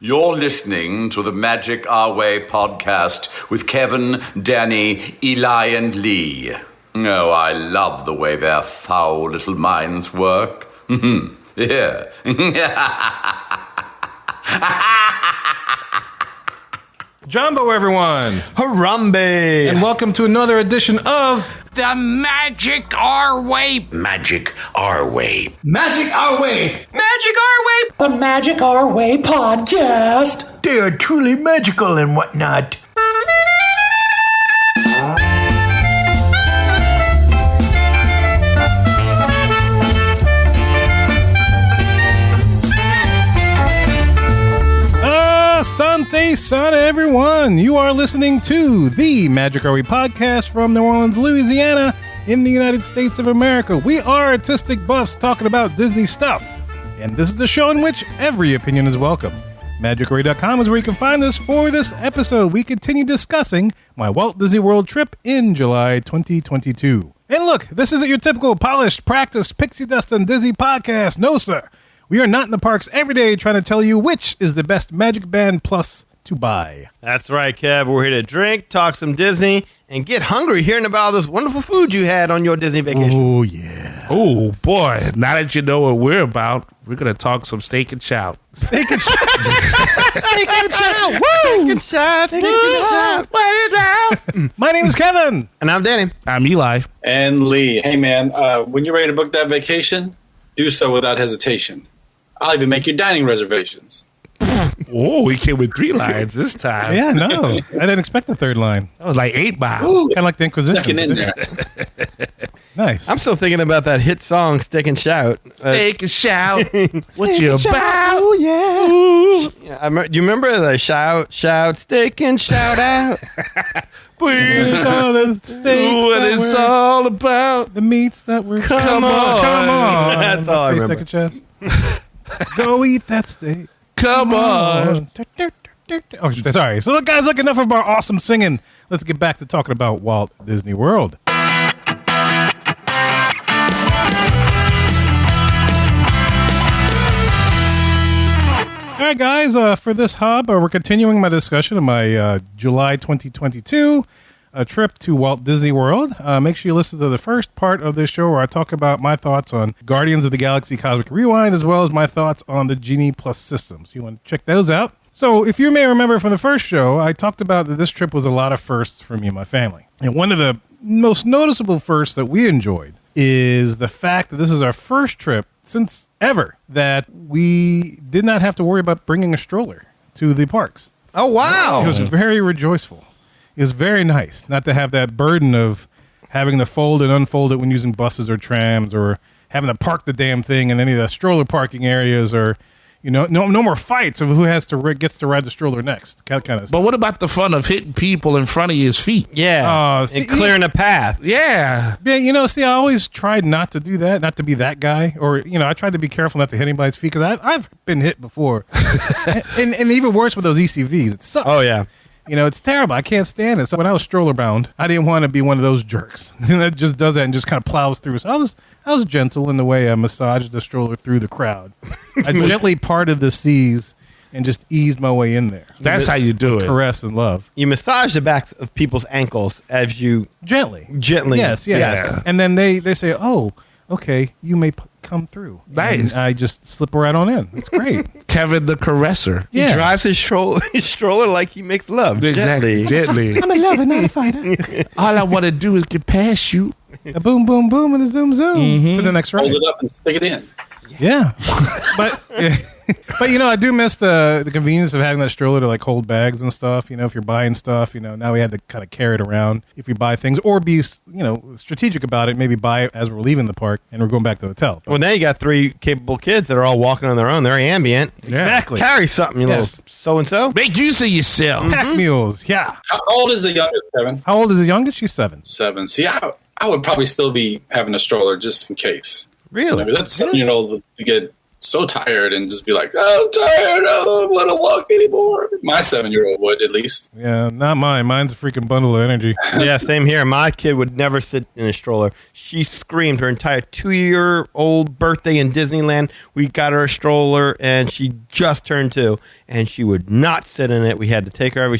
You're listening to the Magic Our Way podcast with Kevin, Danny, Eli, and Lee. Oh, I love the way their foul little minds work. Yeah. Jumbo, everyone. Harambe. And welcome to another edition of The Magic Our Way. Magic Our Way. Magic Our Way. Magic Our Way. The Magic Our Way podcast. They are truly magical and whatnot. Asante Sana, everyone. You are listening to the Magic Our Way podcast from New Orleans, Louisiana, in the United States of America. We are artistic buffs talking about Disney stuff. And this is the show in which every opinion is welcome. MagicOurWay.com is where you can find us for this episode. We continue discussing my Walt Disney World trip in July 2022. And look, this isn't your typical polished, practiced, pixie dust and Disney podcast. No, sir. We are not in the parks every day trying to tell you which is the best Magic Band Plus to buy. That's right, Kev. We're here to drink, talk some Disney, and get hungry hearing about all this wonderful food you had on your Disney vacation. Oh, yeah. Oh, boy. Now that you know what we're about, we're going to talk some steak and chow. Steak and chow. Steak and chow. Woo! Steak and chow, steak and chow. My name is Kevin. And I'm Danny. I'm Eli. And Lee. Hey, man, when you're ready to book that vacation, do so without hesitation. I'll even make your dining reservations. Oh, we came with 3 lines this time. Yeah, no. I didn't expect the third line. That was like 8 miles. Kind of like the Inquisition. Ducking in there. Nice. I'm still thinking about that hit song, Stick and Shout. Steak and shout. What you about? Oh, yeah. Do you remember the shout, stick and shout out? Please. The steaks What that it's were- all about. The meats that were... Come on. Come on. That's all I Taste remember. like a chest. Go eat that steak. Come on. Oh, sorry. So, look, guys, look, enough of our awesome singing. Let's get back to talking about Walt Disney World. All right, guys, for this hub, we're continuing my discussion of my July 2022 trip to Walt Disney World. Make sure you listen to the first part of this show where I talk about my thoughts on Guardians of the Galaxy Cosmic Rewind, as well as my thoughts on the Genie Plus systems. You want to check those out? So if you may remember from the first show, I talked about that this trip was a lot of firsts for me and my family. And one of the most noticeable firsts that we enjoyed is the fact that this is our first trip since ever that we did not have to worry about bringing a stroller to the parks. Oh, wow. It was very rejoiceful. It was very nice not to have that burden of having to fold and unfold it when using buses or trams, or having to park the damn thing in any of the stroller parking areas, or no more fights of who gets to ride the stroller next. Kind of But stuff. what about the fun of hitting people in front of his feet? Yeah. See, and clearing a path. Yeah. Yeah, I always tried not to do that, not to be that guy, or I tried to be careful not to hit anybody's feet because I've been hit before, and even worse with those ECVs. It sucks. Oh, yeah. It's terrible. I can't stand it. So when I was stroller bound, I didn't want to be one of those jerks that just does that and just kind of plows through. So I was gentle in the way I massaged the stroller through the crowd. I gently parted the seas and just eased my way in there. That's how you do it. Caress and love. You massage the backs of people's ankles as you Gently. gently. Yes. And then they say, oh, okay, you may come through. Nice. And I just slip right on in. It's great. Kevin the caresser. He drives his stroller like he makes love. Exactly. Gently. I'm a lover, not a fighter. All I want to do is get past you. A boom, boom, boom, and a zoom, zoom to the next ride. Hold it up and stick it in. Yeah, but I do miss the convenience of having that stroller to like hold bags and stuff. If you're buying stuff, now we had to kind of carry it around if we buy things, or be strategic about it. Maybe buy it as we're leaving the park and we're going back to the hotel. Well, now you got 3 capable kids that are all walking on their own. They're ambient. Exactly. Carry something, you Yes. little so-and-so. Make use of yourself. Pack mules. Yeah. How old is the youngest, Kevin? How old is the youngest? She's 7. 7. See, I would probably still be having a stroller just in case. Really? That's 7-year-old to get so tired and just be like, oh, I'm tired. I don't want to walk anymore. My 7-year-old would, at least. Yeah, not mine. Mine's a freaking bundle of energy. Yeah, same here. My kid would never sit in a stroller. She screamed her entire 2-year-old birthday in Disneyland. We got her a stroller, and she just turned 2, and she would not sit in it. We had to take her over.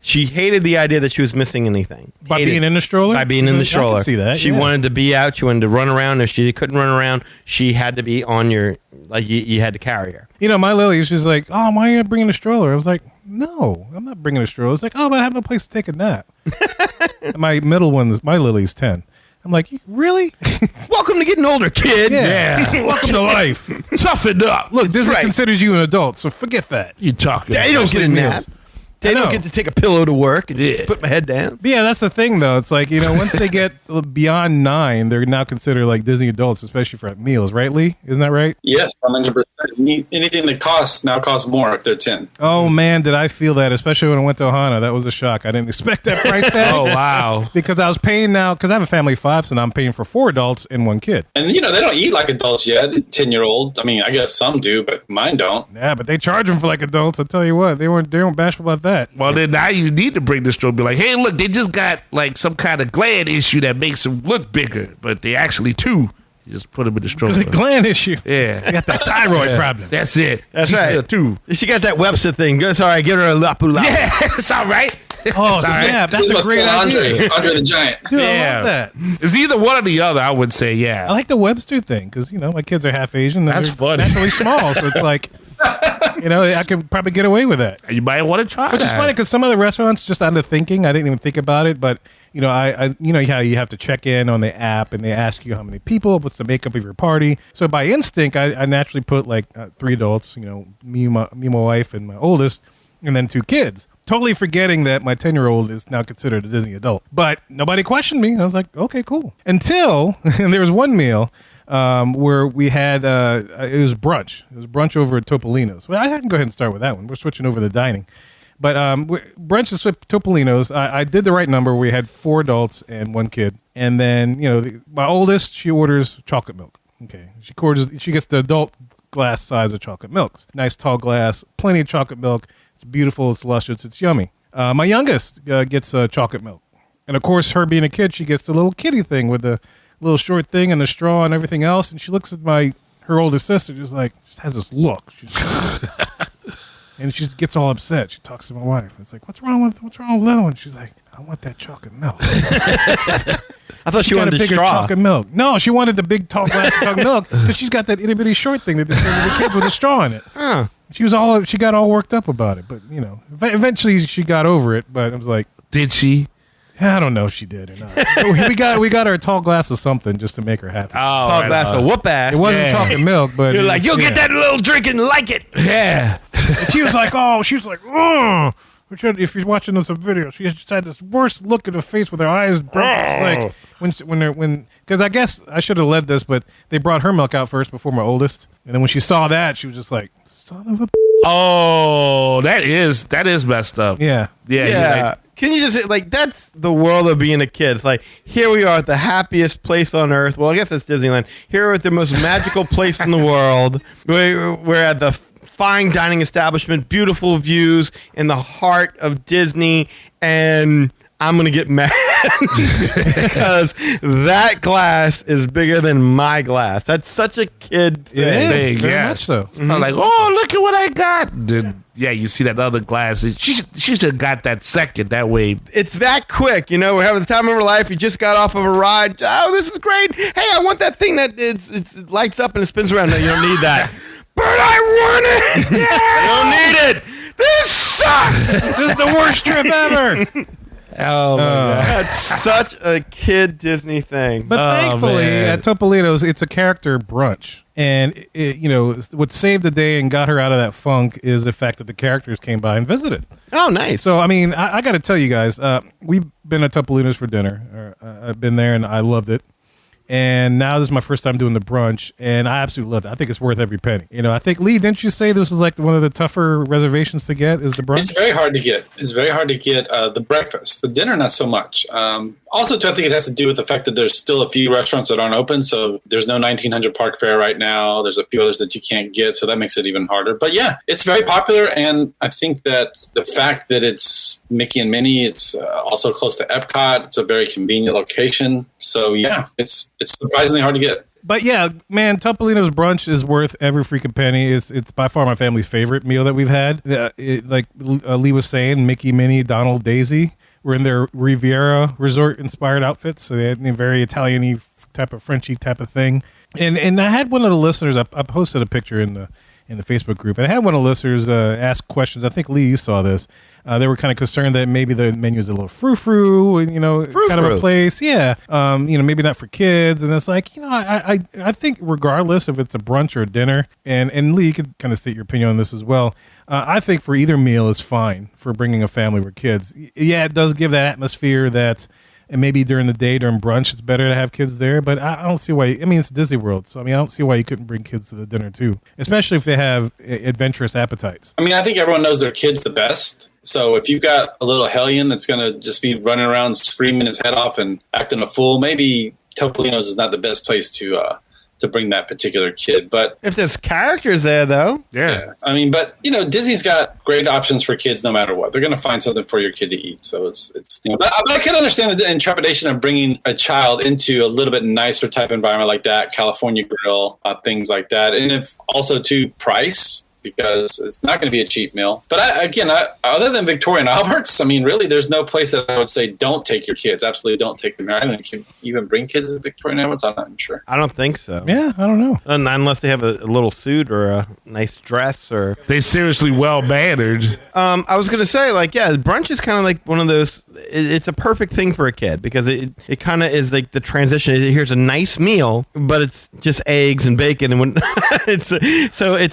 She hated the idea that she was missing anything. By being in the stroller? By being in the stroller. I can see that. She wanted to be out. She wanted to run around. If she couldn't run around, she had to be on your, like, you had to carry her. You know, my Lily, she's like, oh, why are you bringing a stroller? I was like, no, I'm not bringing a stroller. It's like, oh, but I have no place to take a nap. My middle one's, my Lily's 10. I'm like, really? Welcome to getting older, kid. Yeah. Welcome to life. Toughen up. Look, Disney considers you an adult, so forget that. You talking? They don't get a nap. They don't know. get to take a pillow to work and put my head down. But yeah, that's the thing, though. It's like, you know, once they get beyond 9, they're now considered like Disney adults, especially for meals, right, Lee? Isn't that right? Yes, 100%. Anything that costs now costs more if they're 10. Oh, man, did I feel that, especially when I went to Ohana. That was a shock. I didn't expect that price tag. Oh, wow. Because I was paying now, because I have a family of 5, so now I'm paying for 4 adults and 1 kid. And, you know, they don't eat like adults yet, 10-year-old. I mean, I guess some do, but mine don't. Yeah, but they charge them for like adults. I'll tell you what, they weren't bashful about that. Well, then now you need to bring this stroller. Be like, hey, look, they just got like some kind of gland issue that makes them look bigger, but they actually 2. You just put them in the stroller. It's a gland issue. Yeah, I got that thyroid problem. That's it. That's She's right. still 2. She got that Webster thing. It's all right. Give her a lapu lapu. Yeah, it's all right. Oh, Sorry. yeah, that's a This great must be idea. Andre the Giant. Dude, I Yeah. love that. It's either one or the other. I would say, yeah. I like the Webster thing because, you know, my kids are half Asian. And That's they're funny. naturally small, so it's like, you know, I could probably get away with that. You might want to try. Which is that. funny because some of the restaurants, just out of thinking, I didn't even think about it, but you know, I you know how you have to check in on the app and they ask you how many people, what's the makeup of your party. So by instinct, I naturally put like 3 adults, you know, me, my wife, and my oldest, and then 2 kids. Totally forgetting that my 10-year-old is now considered a Disney adult. But nobody questioned me. I was like, okay, cool. Until and there was one meal where we had it was brunch. It was brunch over at Topolino's. Well, I can go ahead and start with that one. We're switching over to dining. But brunch is with Topolino's. I did the right number. We had 4 adults and 1 kid. And then, you know, my oldest, she orders chocolate milk. Okay. She gets the adult glass size of chocolate milk. Nice tall glass, plenty of chocolate milk. It's beautiful. It's luscious. It's yummy. My youngest gets chocolate milk. And, of course, her being a kid, she gets the little kitty thing with the little short thing and the straw and everything else. And she looks at her older sister, just has this look. And she gets all upset. She talks to my wife. It's like, what's wrong with little one? She's like, I want that chocolate milk. I thought she wanted a the bigger straw. chocolate milk. No, she wanted the big tall glass of chocolate milk because she's got that itty bitty short thing that they serve the kids with a straw in it. Huh. She got all worked up about it, but you know, eventually she got over it. But I was like, Did she? I don't know if she did or not. But we got her a tall glass of something just to make her happy. Tall glass of whoop ass. It wasn't chocolate milk, but You're it like, was- you'll yeah. get that little drink and like it. Yeah. And she was like, oh. If you're watching this video, she just had this worst look at her face with her eyes broken. It's like because I guess I should have led this, but they brought her milk out first before my oldest, and then when she saw that, she was just like, son of a. Oh, that is messed up. Yeah. Yeah. Yeah. Can you just like that's the world of being a kid? It's like here we are at the happiest place on earth. Well, I guess it's Disneyland. Here we're at the most magical place in the world. We're at the fine dining establishment, beautiful views in the heart of Disney, and I'm gonna get mad because that glass is bigger than my glass. That's such a kid thing. It is, very yes. much so. I'm like, oh, look at what I got. Then, yeah, you see that other glass. She should have got that second. That way. It's that quick, you know. We're having the time of our life. You just got off of a ride. Oh, this is great. Hey, I want that thing that it lights up and it spins around. No, you don't need that. But I want it. You don't need it. This sucks. This is the worst trip ever. Oh, my God. That's such a kid Disney thing. But thankfully, man. at Topolino's, it's a character brunch. And, you know, what saved the day and got her out of that funk is the fact that the characters came by and visited. Oh, nice. So, I mean, I got to tell you guys, we've been at Topolino's for dinner. I've been there, and I loved it. And now this is my first time doing the brunch, and I absolutely love it. I think it's worth every penny. You know, I think, Lee, didn't you say this was like one of the tougher reservations to get is the brunch? It's very hard to get. It's very hard to get the breakfast. The dinner, not so much. Also, too, I think it has to do with the fact that there's still a few restaurants that aren't open. So there's no 1900 Park Fare right now. There's a few others that you can't get. So that makes it even harder. But yeah, it's very popular. And I think that the fact that it's Mickey and Minnie, it's also close to Epcot. It's a very convenient location. So yeah, it's surprisingly hard to get. But yeah, man, Topolino's brunch is worth every freaking penny. It's by far my family's favorite meal that we've had. Like Lee was saying, Mickey, Minnie, Donald, Daisy were in their Riviera resort-inspired outfits. So they had a very Italian-y type of Frenchy type of thing. And I had one of the listeners, I posted a picture in the Facebook group, and I had one of the listeners ask questions. I think, Lee, you saw this. They were kind of concerned that maybe the menu is a little frou-frou, kind of a place. Yeah. Maybe not for kids. And it's like, I think regardless if it's a brunch or a dinner, and Lee, you could kind of state your opinion on this as well. I think for either meal is fine for bringing a family with kids. Yeah, it does give that atmosphere that, and maybe during the day, during brunch, it's better to have kids there. But I don't see why. I mean, it's Disney World. So, I don't see why you couldn't bring kids to the dinner, too. Especially if they have adventurous appetites. I mean, I think everyone knows their kids the best. So if you've got a little hellion that's going to just be running around screaming his head off and acting a fool, maybe Topolino's is not the best place to bring that particular kid. But if there's characters there, though. Yeah. I mean, but, Disney's got great options for kids no matter what. They're going to find something for your kid to eat. So it's but I can understand the intrepidation of bringing a child into a little bit nicer type environment like that, California Grill, things like that. And if also to price, because it's not going to be a cheap meal. But other than Victoria and Albert's, I mean, really, there's no place that I would say don't take your kids. Absolutely don't take them there. I don't think you can even bring kids to Victoria and Albert's. I'm not sure. I don't think so. Yeah, I don't know. Unless they have a little suit or a nice dress or... They seriously well-mannered. I was going to say, brunch is kind of like one of those... It's a perfect thing for a kid because it kind of is like the transition. Here's a nice meal, but it's just eggs and bacon. And when it's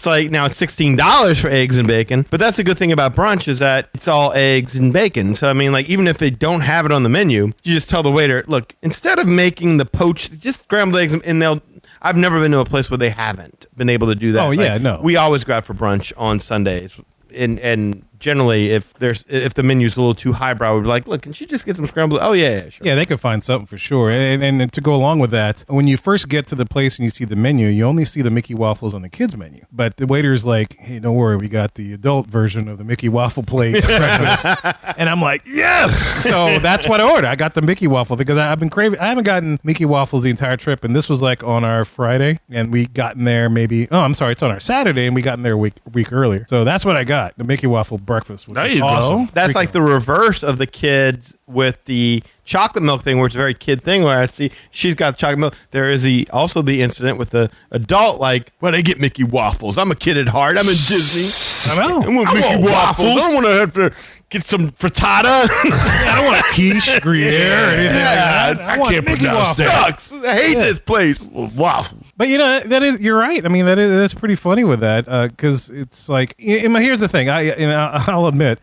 like now it's $16 for eggs and bacon. But that's the good thing about brunch is that it's all eggs and bacon. So, I mean, even if they don't have it on the menu, you just tell the waiter, look, instead of making the poached, just scrambled eggs, and I've never been to a place where they haven't been able to do that. Oh, yeah, no. We always go out for brunch on Sundays. And generally, if the menu's a little too highbrow, we'd be like, look, can she just get some scrambled? Oh, yeah, sure. Yeah, they could find something for sure. And to go along with that, when you first get to the place and you see the menu, you only see the Mickey waffles on the kids' menu. But the waiter's like, hey, don't worry, we got the adult version of the Mickey waffle plate for breakfast. And I'm like, yes! So that's what I ordered. I got the Mickey waffle because I've been craving. I haven't gotten Mickey waffles the entire trip, and this was like on our Friday, and we got in there it's on our Saturday, and we got in there a week earlier. So that's what I got, the Mickey waffle breakfast. There you go. Awesome. That's like the reverse of the kids with the chocolate milk thing, where it's a very kid thing, where I see she's got chocolate milk. There is also the incident with the adult, when I get Mickey waffles. I'm a kid at heart. I'm in Disney. I know. I want Mickey waffles. I don't want to have to get some frittata. I don't want a quiche, Gruyere, or anything like that. I want can't Mickey pronounce waffles. that. Sucks. I hate this place. Waffles. But you're right. I mean, that's pretty funny with that because it's like. Here's the thing. I'll admit,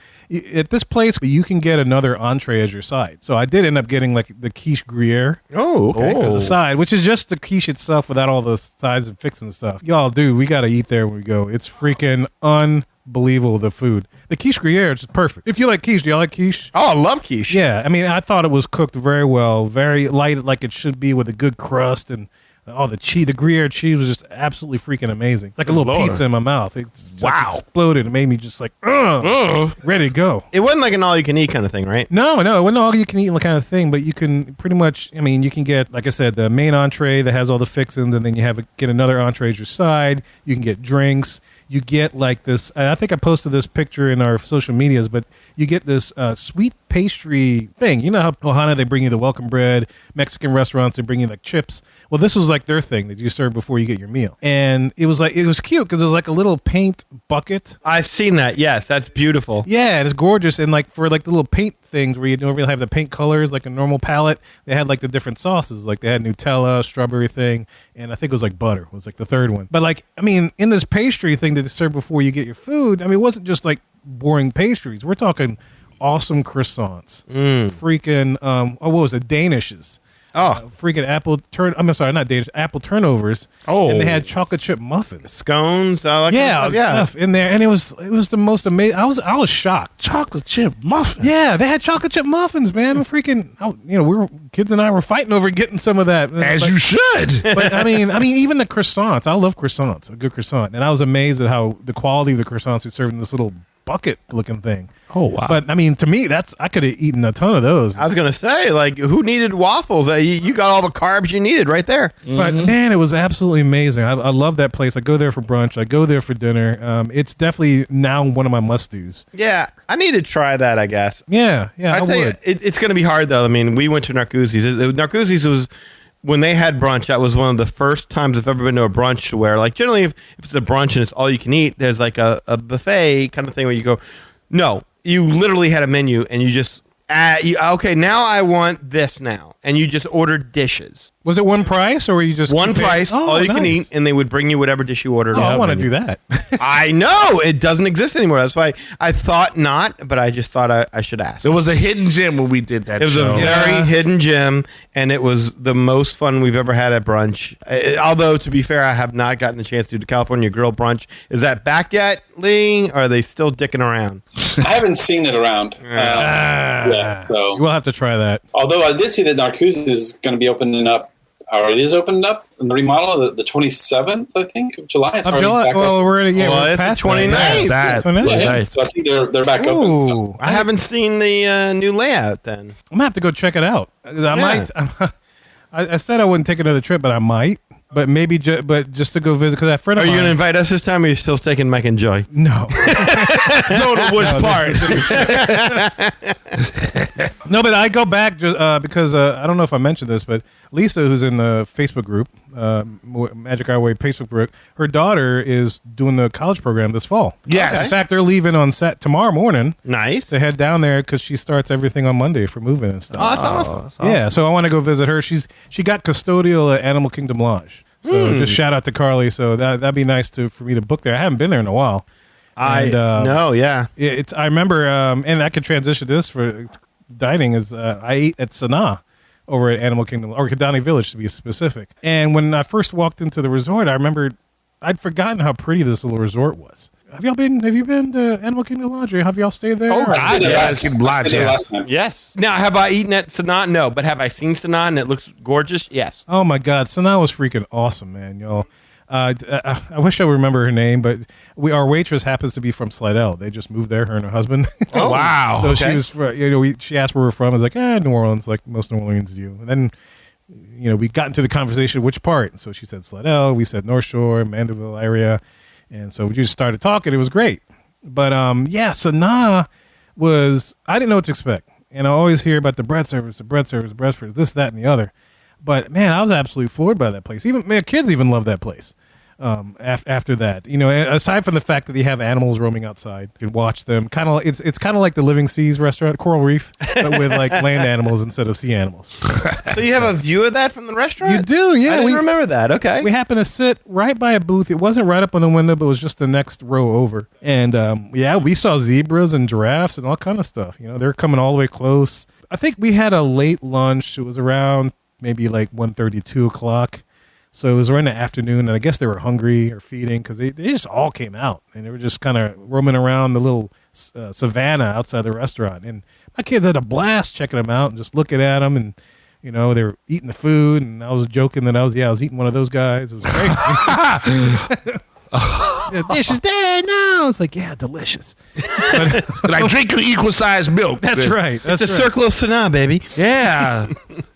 at this place you can get another entree as your side. So I did end up getting the quiche Gruyere. Oh, okay. As a side, which is just the quiche itself without all the sides and fixing stuff. Y'all, dude, we got to eat there when we go. It's freaking unbelievable, the food. The quiche Gruyere is perfect. If you like quiche, do you like quiche? Oh, I love quiche. Yeah, I mean, I thought it was cooked very well, very light like it should be with a good crust and the cheese. The Gruyere cheese was just absolutely freaking amazing. Like a little Lord. pizza in my mouth. It Wow. exploded. It made me just ready to go. It wasn't like an all-you-can-eat kind of thing, right? No, it wasn't all you can eat kind of thing, but you can pretty much, you can get, like I said, the main entree that has all the fixings, and then you get another entree as your side. You can get drinks. You get this, and I think I posted this picture in our social medias, but you get this sweet pastry thing. You know how Ohana, they bring you the welcome bread, Mexican restaurants, they bring you chips. Well, this was their thing that you serve before you get your meal. And it was cute because it was a little paint bucket. I've seen that. Yes, that's beautiful. Yeah, and it's gorgeous. And for the little paint things where you don't really have the paint colors like a normal palette, they had the different sauces. They had Nutella, strawberry thing, and I think it was butter was the third one. But in this pastry thing that they serve before you get your food, it wasn't just boring pastries. We're talking awesome croissants. Freaking what was it? Danishes. freaking apple turnovers. Oh. And they had chocolate chip muffins. Scones, all that kind of stuff. Stuff in there, and it was the most amazing. I was shocked. Chocolate chip muffin. Yeah, they had chocolate chip muffins, man. Kids and I were fighting over getting some of that. As you should. But I mean, even the croissants. I love croissants, a good croissant, and I was amazed at how the quality of the croissants they served in this little bucket-looking thing. Oh, wow. But I mean, to me, I could have eaten a ton of those. I was going to say, like, who needed waffles? You got all the carbs you needed right there. But man, it was absolutely amazing. I love that place. I go there for brunch. I go there for dinner. It's definitely now one of my must-dos. Yeah, I need to try that, I guess. Yeah, I I'd say would. it's going to be hard, though. I mean, we went to Narcoossee's. Narcoossee's was, when they had brunch, that was one of the first times I've ever been to a brunch where, like, generally if it's a brunch and it's all you can eat, there's like a buffet kind of thing where you go, no, you literally had a menu and you just, okay, now I want this now. And you just ordered dishes. Was it one price, or were you just One price, all you can eat, and they would bring you whatever dish you ordered. Oh, I want to do that. I know it doesn't exist anymore. That's why I thought not, but I just thought I should ask. It was a hidden gem when we did that. It was a very hidden gem, and it was the most fun we've ever had at brunch. Although, to be fair, I have not gotten a chance to do the California Grill brunch. Is that back yet, Lee? Or are they still dicking around? I haven't seen it around. So We'll have to try that. Although I did see that Narcoossee's is going to be opening up, or it is opened up in the remodel the 27th, I think, of July. It's already back Well, open. we're already Well, we're it's the past 29th. that. Yeah, so I think they're back open. Ooh, So. I haven't seen the new layout then. I'm gonna have to go check it out. I might. I said I wouldn't take another trip, but I might. But maybe, just to go visit, because that friend of Are you mine. going to invite us this time, or are you still taking Mike and Joy? No. Know the worst part. No, but I go back because I don't know if I mentioned this, but Lisa, who's in the Facebook group, Magic Our Way Facebook group, her daughter is doing the college program this fall. Yes. In fact, they're leaving on set tomorrow morning Nice. to head down there because she starts everything on Monday for moving and stuff. Oh, that's awesome. Yeah, so I want to go visit her. She got custodial at Animal Kingdom Lodge. So just shout out to Carly. So that'd be nice for me to book there. I haven't been there in a while. I remember, and I could transition this for dining. I ate at Sanaa over at Animal Kingdom, or Kidani Village to be specific. And when I first walked into the resort, I remember I'd forgotten how pretty this little resort was. Have you been to Animal Kingdom Lodge? Or have y'all stayed there? Oh, Or- God, Last time. Yes. Now, have I eaten at Sanaa? No, but have I seen Sanaa and it looks gorgeous? Yes. Oh my God, Sanaa was freaking awesome, man. Y'all. I wish I would remember her name, but our waitress happens to be from Slidell. They just moved there, her and her husband. Oh, wow. So Okay. she was, she asked where we're from. I was like, New Orleans, like most New Orleans do. And then, we got into the conversation, which part? And so she said Slidell. We said North Shore, Mandeville area. And so we just started talking. It was great. But, Sanaa was, I didn't know what to expect. And I always hear about the bread service, this, that, and the other. But, man, I was absolutely floored by that place. Kids even love that place. After that, aside from the fact that you have animals roaming outside, you can watch them. It's kind of like the Living Seas restaurant, Coral Reef, but with like land animals instead of sea animals. So you have a view of that from the restaurant? You do, yeah. I didn't remember that. Okay. We happened to sit right by a booth. It wasn't right up on the window, but it was just the next row over. And we saw zebras and giraffes and all kind of stuff. They're coming all the way close. I think we had a late lunch. It was around maybe like 1:30, 2 o'clock. So it was around the afternoon, and I guess they were hungry or feeding because they just all came out, and they were just kind of roaming around the little savannah outside the restaurant. And my kids had a blast checking them out and just looking at them, and they were eating the food, and I was joking that I was eating one of those guys. It was great. The dish is there now. It's like, yeah, delicious. Like, drink your equal-sized milk. That's right. That's It's a right. circle of Sanaa, baby. Yeah.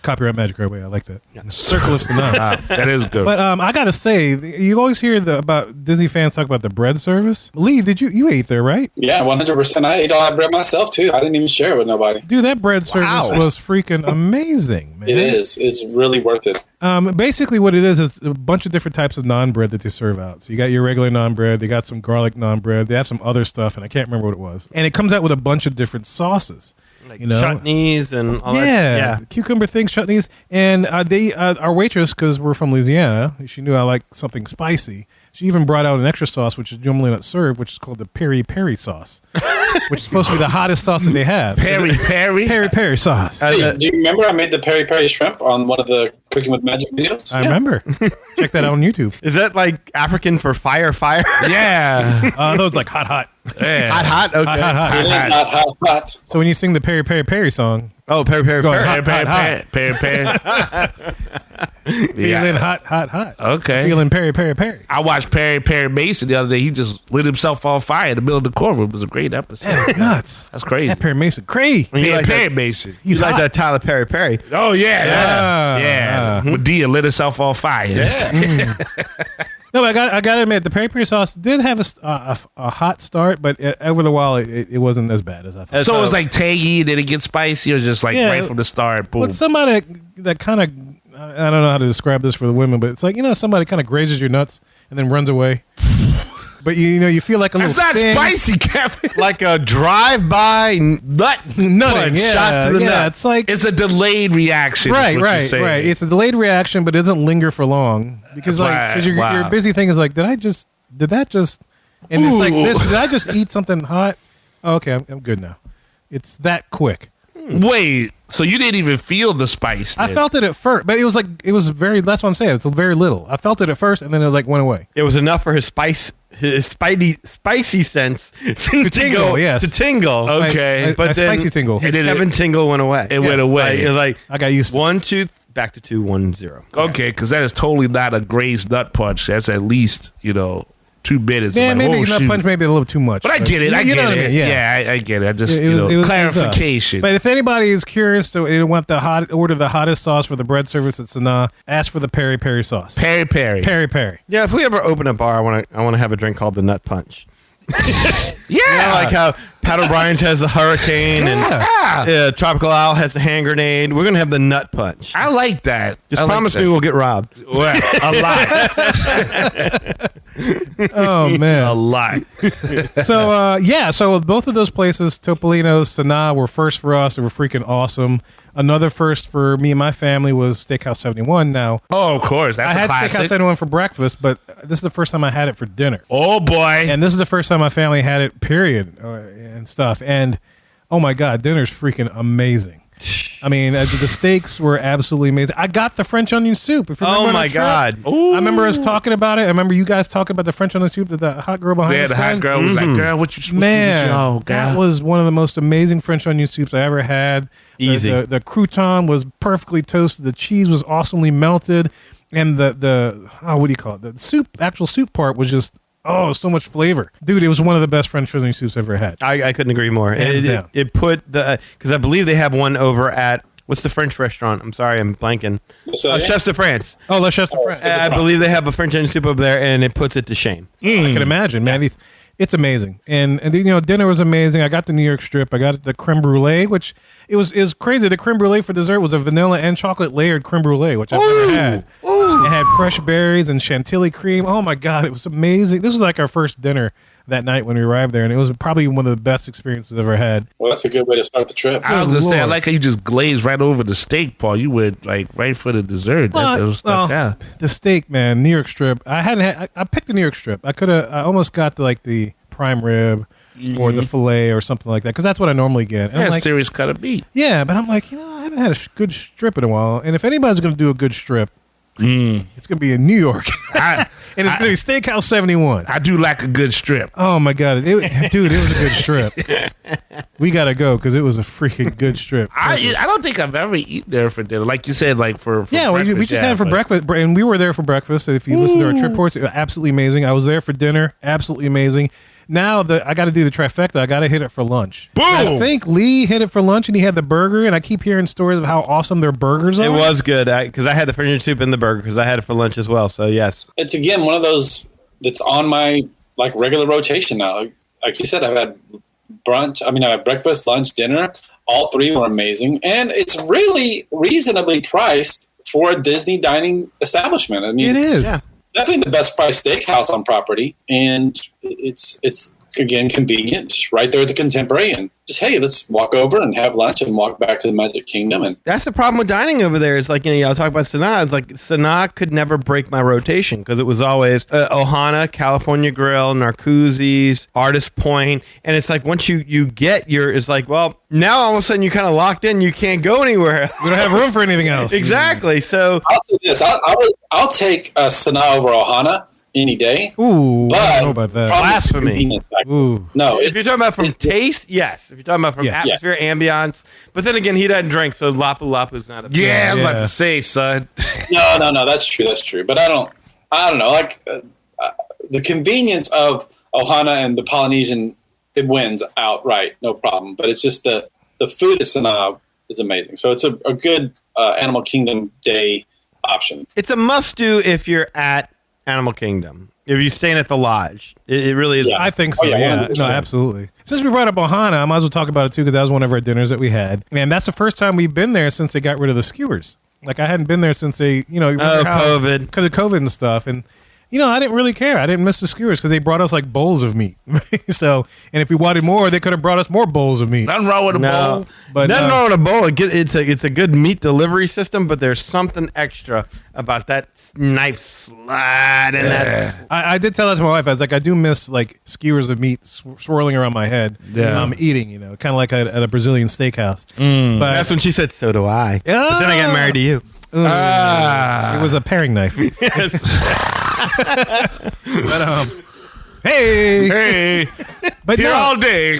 Copyright Magic Our Way. I like that. Circle of Sanaa. Wow, that is good. But I gotta say, you always hear about Disney fans talk about the bread service. Lee, you ate there, right? Yeah, 100%. I ate all that bread myself, too. I didn't even share it with nobody. Dude, that bread service was freaking amazing, man. It is. It's really worth it. Basically, what it is a bunch of different types of naan bread that they serve out. So you got your regular naan bread, they got some garlic naan bread, they have some other stuff, and I can't remember what it was. And it comes out with a bunch of different sauces. Like chutneys and all that. Yeah, cucumber things, chutneys. And our waitress, because we're from Louisiana, she knew I liked something spicy. She even brought out an extra sauce, which is normally not served, which is called the peri peri sauce. which is supposed to be the hottest sauce that they have. Peri peri. Peri peri sauce. Hey, do you remember I made the peri peri shrimp on one of the Cooking with Magic videos? I remember. Check that out on YouTube. Is that like African for fire? Yeah. Those like hot. Yeah. Hot. Okay. Hot. It is not hot. So when you sing the Peri Peri Peri song, Oh, peri. Go Peri ahead. peri peri. feeling hot. Okay. Feeling Peri Peri Peri. I watched Perry Mason the other day. He just lit himself on fire in the middle of the courtroom. It was a great episode. Nuts. That's crazy. That Perry Mason. Cray. You like Perry that- Mason. You like that Tyler Perry? Oh yeah, Yeah. yeah. Medea lit herself on fire. No, but I got to admit, the Peri Peri sauce did have a hot start, but over the while, it wasn't as bad as I thought. So it was like tangy, then it gets spicy, or just like Yeah. right from the start. Boom. But somebody that kind of, I don't know how to describe this for the women, but it's like, somebody kind of grazes your nuts and then runs away. But you feel like a That's little not sting. spicy, Kevin. Like a drive-by Nut. Nutting, punch, shot to the nut. It's like It's a delayed reaction. is what you're saying. right. It's a delayed reaction, but it doesn't linger for long because Right, your wow. busy thing is like, did that just, and it's like this, did I just eat something hot? Oh, okay, I'm good now. It's that quick. Wait, so you didn't even feel the spice? I then? felt it at first, but it was very. That's what I'm saying. It's very little. I felt it at first, and then it like went away. It was enough for his spicy sense to tingle, yes. To tingle. Okay. But then spicy tingle. his And then Kevin tingle went away. It went away. It was like I got used to it. 1, 2, back to 2, 1, 0. Okay, because that is totally not a grazed nut punch. That's at least 2 minutes. Yeah, I'm like, maybe oh, nut shoot. punch maybe a little too much. But I get it. I you know get what it. I mean, yeah. I get it. I just It was clarification. But if anybody is curious to want order the hottest sauce for the bread service at Sanaa, ask for the Peri Peri sauce. Peri peri. Peri Peri. Yeah, if we ever open a bar, I want to have a drink called the Nut Punch. Yeah. You know, like how Pat O'Brien's has the hurricane and Tropical Owl has the hand grenade. We're gonna have the Nut Punch. I like that. Just I like promise that. me we'll get robbed. Well, a lot. Oh A man. lot. So both of those places, Topolino's, Sanaa, were first for us. They were freaking awesome. Another first for me and my family was Steakhouse 71. Now Oh, of course. That's I a had Steakhouse classic. 71 for breakfast, but this is the first time I had it for dinner. Oh, boy. And this is the first time my family had it, period, and stuff. And oh my God, dinner's freaking amazing. I mean, the steaks were absolutely amazing. I got the French onion soup. If you remember Oh on my our trip. God. I remember us talking about it. I remember you guys talking about the French onion soup that the hot girl behind Yeah, us the hot had. girl was like, girl, what you Man, oh, that God. was one of the most amazing French onion soups I ever had. Easy. The crouton was perfectly toasted. The cheese was awesomely melted, and the what do you call it? The soup, actual soup part was just so much flavor, dude. It was one of the best French onion soups I've ever had. I couldn't agree more. Hands down. It put because I believe they have one over at what's the French restaurant? I'm sorry, I'm blanking. Chefs de France. Oh, let's just France. I believe they have a French onion soup over there, and it puts it to shame. I can imagine, man. It's amazing, and dinner was amazing. I got the New York strip. I got the creme brulee, which it was crazy. The creme brulee for dessert was a vanilla and chocolate layered creme brulee, which I've never had. It had fresh berries and chantilly cream. Oh my God, it was amazing. This was like our first dinner that night when we arrived there, and it was probably one of the best experiences I've ever had. Well, that's a good way to start the trip. I was going to say, I Lord. like how you just glazed right over the steak, Paul. You went like right for the dessert. That was The steak, man, New York strip. I picked the New York strip. I almost got the prime rib or the filet or something like that because that's what I normally get. And Yeah, I'm like, serious cut of meat. yeah, but I'm like, I haven't had a good strip in a while, and if anybody's going to do a good strip, it's going to be in New York, I, and it's going to be Steakhouse 71. I do like a good strip. Oh my God, dude, it was a good strip. We got to go because it was a freaking good strip. I don't think I've ever eaten there for dinner. Like you said, like for Yeah, we breakfast, just had it for but- breakfast, and we were there for breakfast. If you listen to our trip reports, it was absolutely amazing. I was there for dinner, absolutely amazing. Now I got to do the trifecta. I got to hit it for lunch. Boom! I think Lee hit it for lunch, and he had the burger. And I keep hearing stories of how awesome their burgers are. It was good because I had the French onion soup and the burger because I had it for lunch as well. So yes, It's again one of those that's on my regular rotation now. Like you said, I've had brunch. I mean, I had breakfast, lunch, dinner. All three were amazing, and it's really reasonably priced for a Disney dining establishment. I mean, It is. Yeah. it's definitely the best priced steakhouse on property, and it's again, convenient, just right there at the Contemporary, and just, hey, let's walk over and have lunch and walk back to the Magic Kingdom. And That's the problem with dining over there. It's like, I'll talk about Sanaa. It's like Sanaa could never break my rotation because it was always Ohana, California Grill, Narcoossee's, Artist Point. And it's like once you get it's like, well, now all of a sudden you're kind of locked in. You can't go anywhere. We don't have room for anything else. Exactly. So I'll say this: I'll take Sanaa over Ohana any day. Ooh, but I don't know about that. Blasphemy. Ooh. No, if you're talking about from taste, yes. If you're talking about from atmosphere, ambiance. But then again, he doesn't drink, so Lapu Lapu's not a thing. Yeah, I'm about to say, son. no, that's true. But I don't know. Like the convenience of Ohana and the Polynesian, it wins outright, no problem. But it's just the food at Sanaa is amazing. So it's a good Animal Kingdom day option. It's a must-do if you're at Animal Kingdom. If you're staying at the lodge, it really is. Yeah. I think so. Oh, yeah, Yeah, 100%. no, absolutely. Since we brought up Ohana, I might as well talk about it too because that was one of our dinners that we had, and that's the first time we've been there since they got rid of the skewers. Like I hadn't been there since they, COVID. because of COVID and stuff, and I didn't really care. I didn't miss the skewers because they brought us like bowls of meat. So, and if we wanted more, they could have brought us more bowls of meat. Nothing wrong with a bowl. But Nothing wrong with a bowl. It's a good meat delivery system, but there's something extra about that knife slide and that. I did tell that to my wife. I was like, I do miss like skewers of meat swirling around my head when I'm eating. Kind of like at a Brazilian steakhouse. But That's when she said, "So do I." But then I got married to you. It was a paring knife. But hey, but Here no. all day.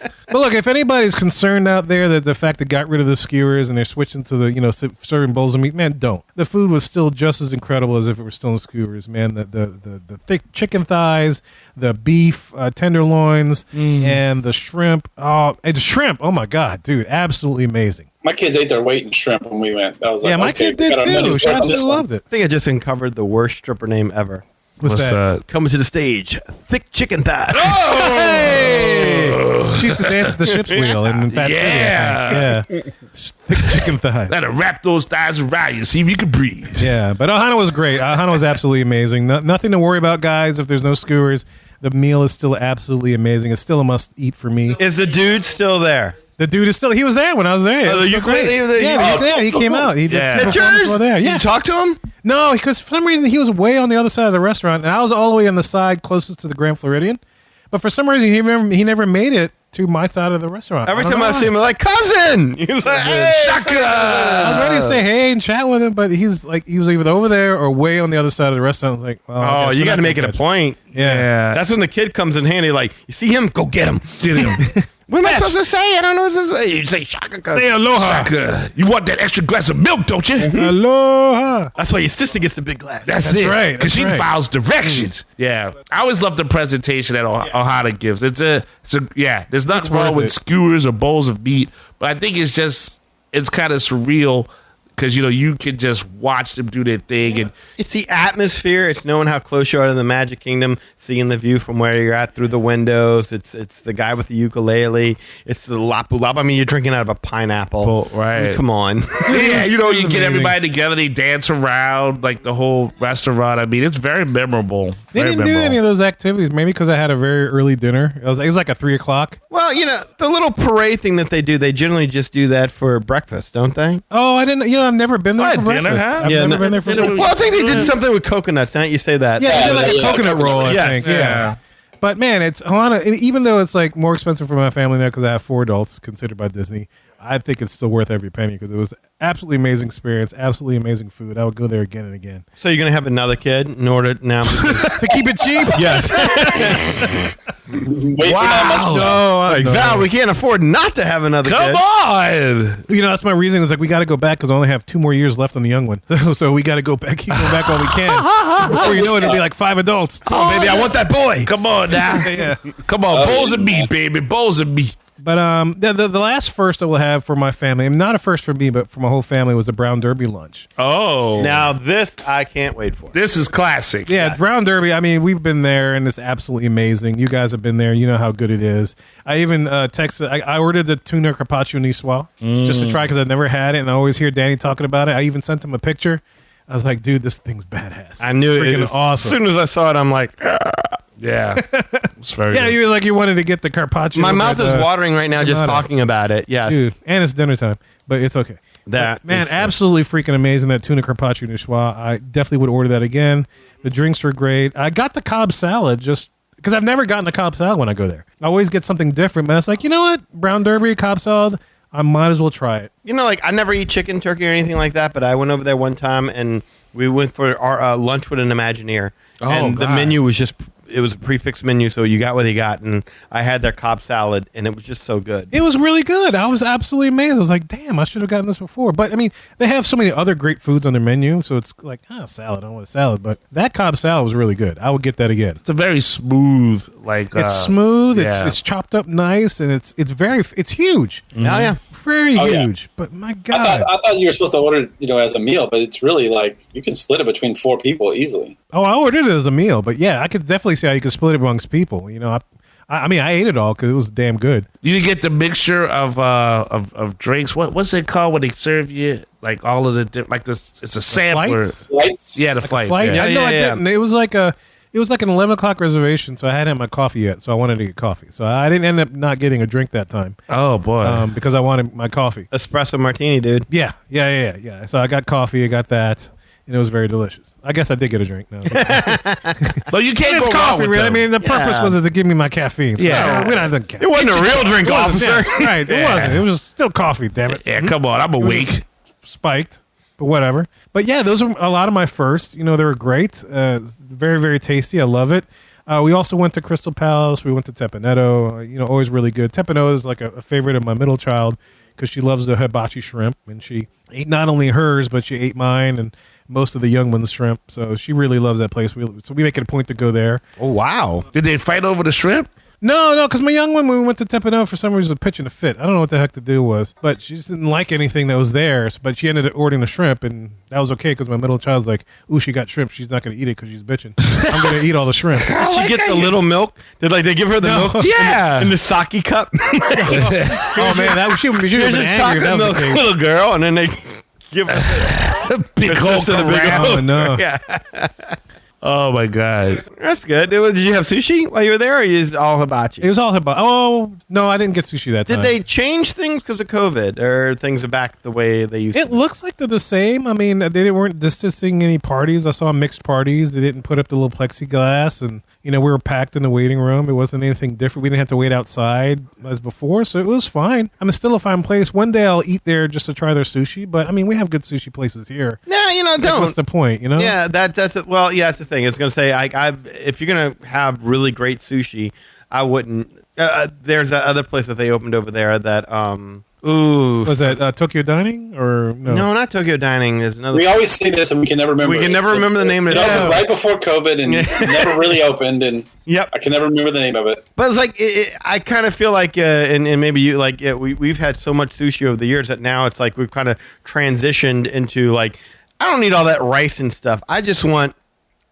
But look, if anybody's concerned out there that the fact they got rid of the skewers and they're switching to the serving bowls of meat, man, don't. The food was still just as incredible as if it were still in skewers, man. The thick chicken thighs, the beef tenderloins, and the shrimp. Oh, and the shrimp! Oh my god, dude, absolutely amazing. My kids ate their weight in shrimp when we went. That was like, Yeah, my okay, kid did we got our too. money's She worth on absolutely this one. loved it. I think I just uncovered the worst stripper name ever. What's that? Coming to the stage, thick chicken thighs. Hey! She used to dance at the ship's wheel in Fat City, I think. Yeah. Thick chicken thighs. Gotta wrap those thighs around you, see if you can breathe. Yeah, but Ohana was great. Ohana was absolutely amazing. Nothing to worry about, guys, if there's no skewers. The meal is still absolutely amazing. It's still a must-eat for me. Is the dude still there? The dude is still, he was there when I was there. Oh, the It was ukulele- great. Yeah, he came out. He did Yeah. two performances while there. Yeah. You talk to him? No, because for some reason he was way on the other side of the restaurant, and I was all the way on the side closest to the Grand Floridian. But for some reason he never made it to my side of the restaurant. Every don't time know I why. see him, I'm like, cousin! He was like, hey, I was ready to say hey and chat with him, but he was either over there or way on the other side of the restaurant. I was like, well, I Oh, guess you we're got to not make it gonna a catch point. Yeah. That's when the kid comes in handy. Like, you see him? Go get him. Get him. What am I supposed to say? I don't know what to say. You say shaka. Say aloha. Shaka. You want that extra glass of milk, don't you? Aloha. That's why your sister gets the big glass. That's it. right, Because that's she right. follows directions. Yeah. I always love the presentation that Ohana gives. It's a there's nothing wrong worth with it. skewers or bowls of meat, but I think it's kind of surreal because, you can just watch them do their thing. And It's the atmosphere. It's knowing how close you are to the Magic Kingdom, seeing the view from where you're at through the windows. It's the guy with the ukulele. It's the lapu lapu. I mean, you're drinking out of a pineapple. right. Come on. yeah, you get amazing. everybody together, they dance around like the whole restaurant. I mean, it's very memorable. They didn't do any of those activities, maybe because I had a very early dinner. It was like a 3 o'clock. Well, the little parade thing that they do, they generally just do that for breakfast, don't they? Oh, I didn't. I've never been there Oh, for dinner, breakfast. huh? I've Yeah, never been there for dinner- breakfast. Well, I think they did something with coconuts. Now that you say that. Yeah, they did like a yeah, coconut roll, I Yes, think. yeah. Yeah. But man, it's Ohana. Even though it's like more expensive for my family now because I have 4 adults considered by Disney, I think it's still worth every penny because it was absolutely amazing experience, absolutely amazing food. I would go there again and again. So you're gonna have another kid in order now? To keep it cheap? Yes. Wait for 9 months. No, Like Val, we can't afford not to have another Come kid. on. that's my reason. Is like we got to go back because I only have 2 more years left on the young one. So we got to go back, keep going back while we can. Before you know it, it'll be like 5 adults. Oh, baby, I want that boy. Come on now. Yeah. Come on. Bowls of meat, baby. Bowls of meat. But the last first I will have for my family, and not a first for me, but for my whole family, was the Brown Derby lunch. Oh. Now this I can't wait for. This is classic. Yeah, Brown Derby. I mean, we've been there, and it's absolutely amazing. You guys have been there. You know how good it is. I even texted. I ordered the tuna carpaccio niçoise just to try because I'd never had it, and I always hear Danny talking about it. I even sent him a picture. I was like, dude, this thing's badass. I knew It's it. freaking awesome. As soon as I saw it, I'm like, Yeah, it's very. Yeah, good. you were like you wanted to get the carpaccio. My mouth at, is watering right now just Granada. talking about it. Yes. dude, and it's dinner time, but it's okay. That But, man, is good. absolutely freaking amazing, that tuna carpaccio niçoise. I definitely would order that again. The drinks were great. I got the Cobb salad just because I've never gotten a Cobb salad when I go there. I always get something different, but it's like, you know what? Brown Derby, Cobb salad, I might as well try it. You know, like I never eat chicken, turkey, or anything like that, but I went over there one time and we went for our lunch with an Imagineer. Oh, and the God. menu was just, it was a prefix menu, so you got what you got. And I had their Cobb salad, and it was just so good. It was really good. I was absolutely amazed. I was like, damn, I should have gotten this before. But, I mean, they have so many other great foods on their menu, so it's like, salad, I don't want a salad. But that Cobb salad was really good. I would get that again. It's a very smooth, like It's smooth. yeah. It's chopped up nice, and it's huge. Oh, yeah. Very Oh, yeah. huge. But, my I God. thought you were supposed to order, as a meal, but it's really like you can split it between 4 people easily. Oh, I ordered it as a meal, but yeah, I could definitely see how you could split it amongst people. I mean, I ate it all because it was damn good. You didn't get the mixture of drinks. What's it called when they serve you like all of the like this? It's a sampler. Flights? Lights? Yeah, the flights. Flight? Yeah. I know I didn't. It was like an 11:00 reservation, so I hadn't had my coffee yet, so I wanted to get coffee. So I didn't end up not getting a drink that time Oh boy. because I wanted my coffee. Espresso martini, dude. Yeah. So I got coffee. I got that. And it was very delicious. I guess I did get a drink. No, no, you can't it's go wrong coffee, with really. I them. mean, the purpose Yeah. was to give me my caffeine. So Yeah. we don't care. It wasn't a real drink, It wasn't, officer. yes, right. It wasn't. It was still coffee. Damn it. Yeah, come on. I'm awake. Spiked, but whatever. But yeah, those are a lot of my first. They were great. Very, very tasty. I love it. We also went to Crystal Palace. We went to Tepaneto. Always really good. Tepaneto is like a favorite of my middle child because she loves the hibachi shrimp, and she ate not only hers, but she ate mine and most of the young ones' shrimp. So she really loves that place. So we make it a point to go there. Oh, wow. Did they fight over the shrimp? No, because my young one, when we went to Tepaneto, for some reason, was pitching a fit. I don't know what the heck the deal was, but she just didn't like anything that was there. But she ended up ordering the shrimp, and that was okay because my middle child's like, "Ooh, she got shrimp. She's not going to eat it because she's bitching. I'm going to eat all the shrimp." Did she get the little milk? Did they give her the milk? Yeah. In the sake cup? Oh man, she would have Here's been a angry if that chocolate was milk, the case. little girl, and then they give her Big her old sister the big corral. Oh no. Yeah. Oh my god. That's good. Did you have sushi while you were there, or you just all hibachi? It was all about. Oh no, I didn't get sushi that Did time. they change things because of COVID, or things are back the way they used to It be? looks like they're the same. I mean, they weren't distancing any parties. I saw mixed parties. They didn't put up the little plexiglass, and we were packed in the waiting room. It wasn't anything different. We didn't have to wait outside as before, so it was fine. I mean, still a fine place. One day I'll eat there just to try their sushi, but I mean, we have good sushi places here. No, Like, don't. what's the point? Yeah, that's it. Well, yeah, that's the thing. I was gonna say, if you're gonna have really great sushi, I wouldn't. There's that other place that they opened over there that ooh. Was that Tokyo Dining or no? No, not Tokyo Dining. There's another. We always say this, and we can never remember. We can it. never remember the name of It it. opened right before COVID, and never really opened. And Yep. I can never remember the name of it. But it's like I kind of feel like, and maybe you like, we've had so much sushi over the years that now it's like we've kind of transitioned into like, I don't need all that rice and stuff. I just want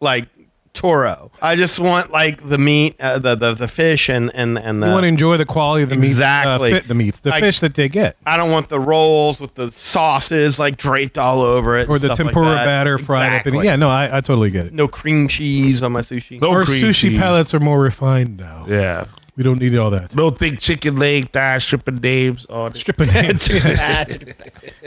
like Toro. I just want like the meat, the fish, and the. You want to enjoy the quality of the Exactly. meats, the Like- fish that they get, I don't want the rolls with the sauces like draped all over it, or and the stuff like tempura that. batter fried up. Exactly. Yeah, no, I totally get it. No cream cheese on my sushi. No Our cream sushi cheese. palates are more refined now. Yeah. We don't need all that. No thick chicken leg, thigh, stripping names. All that. Stripping hands.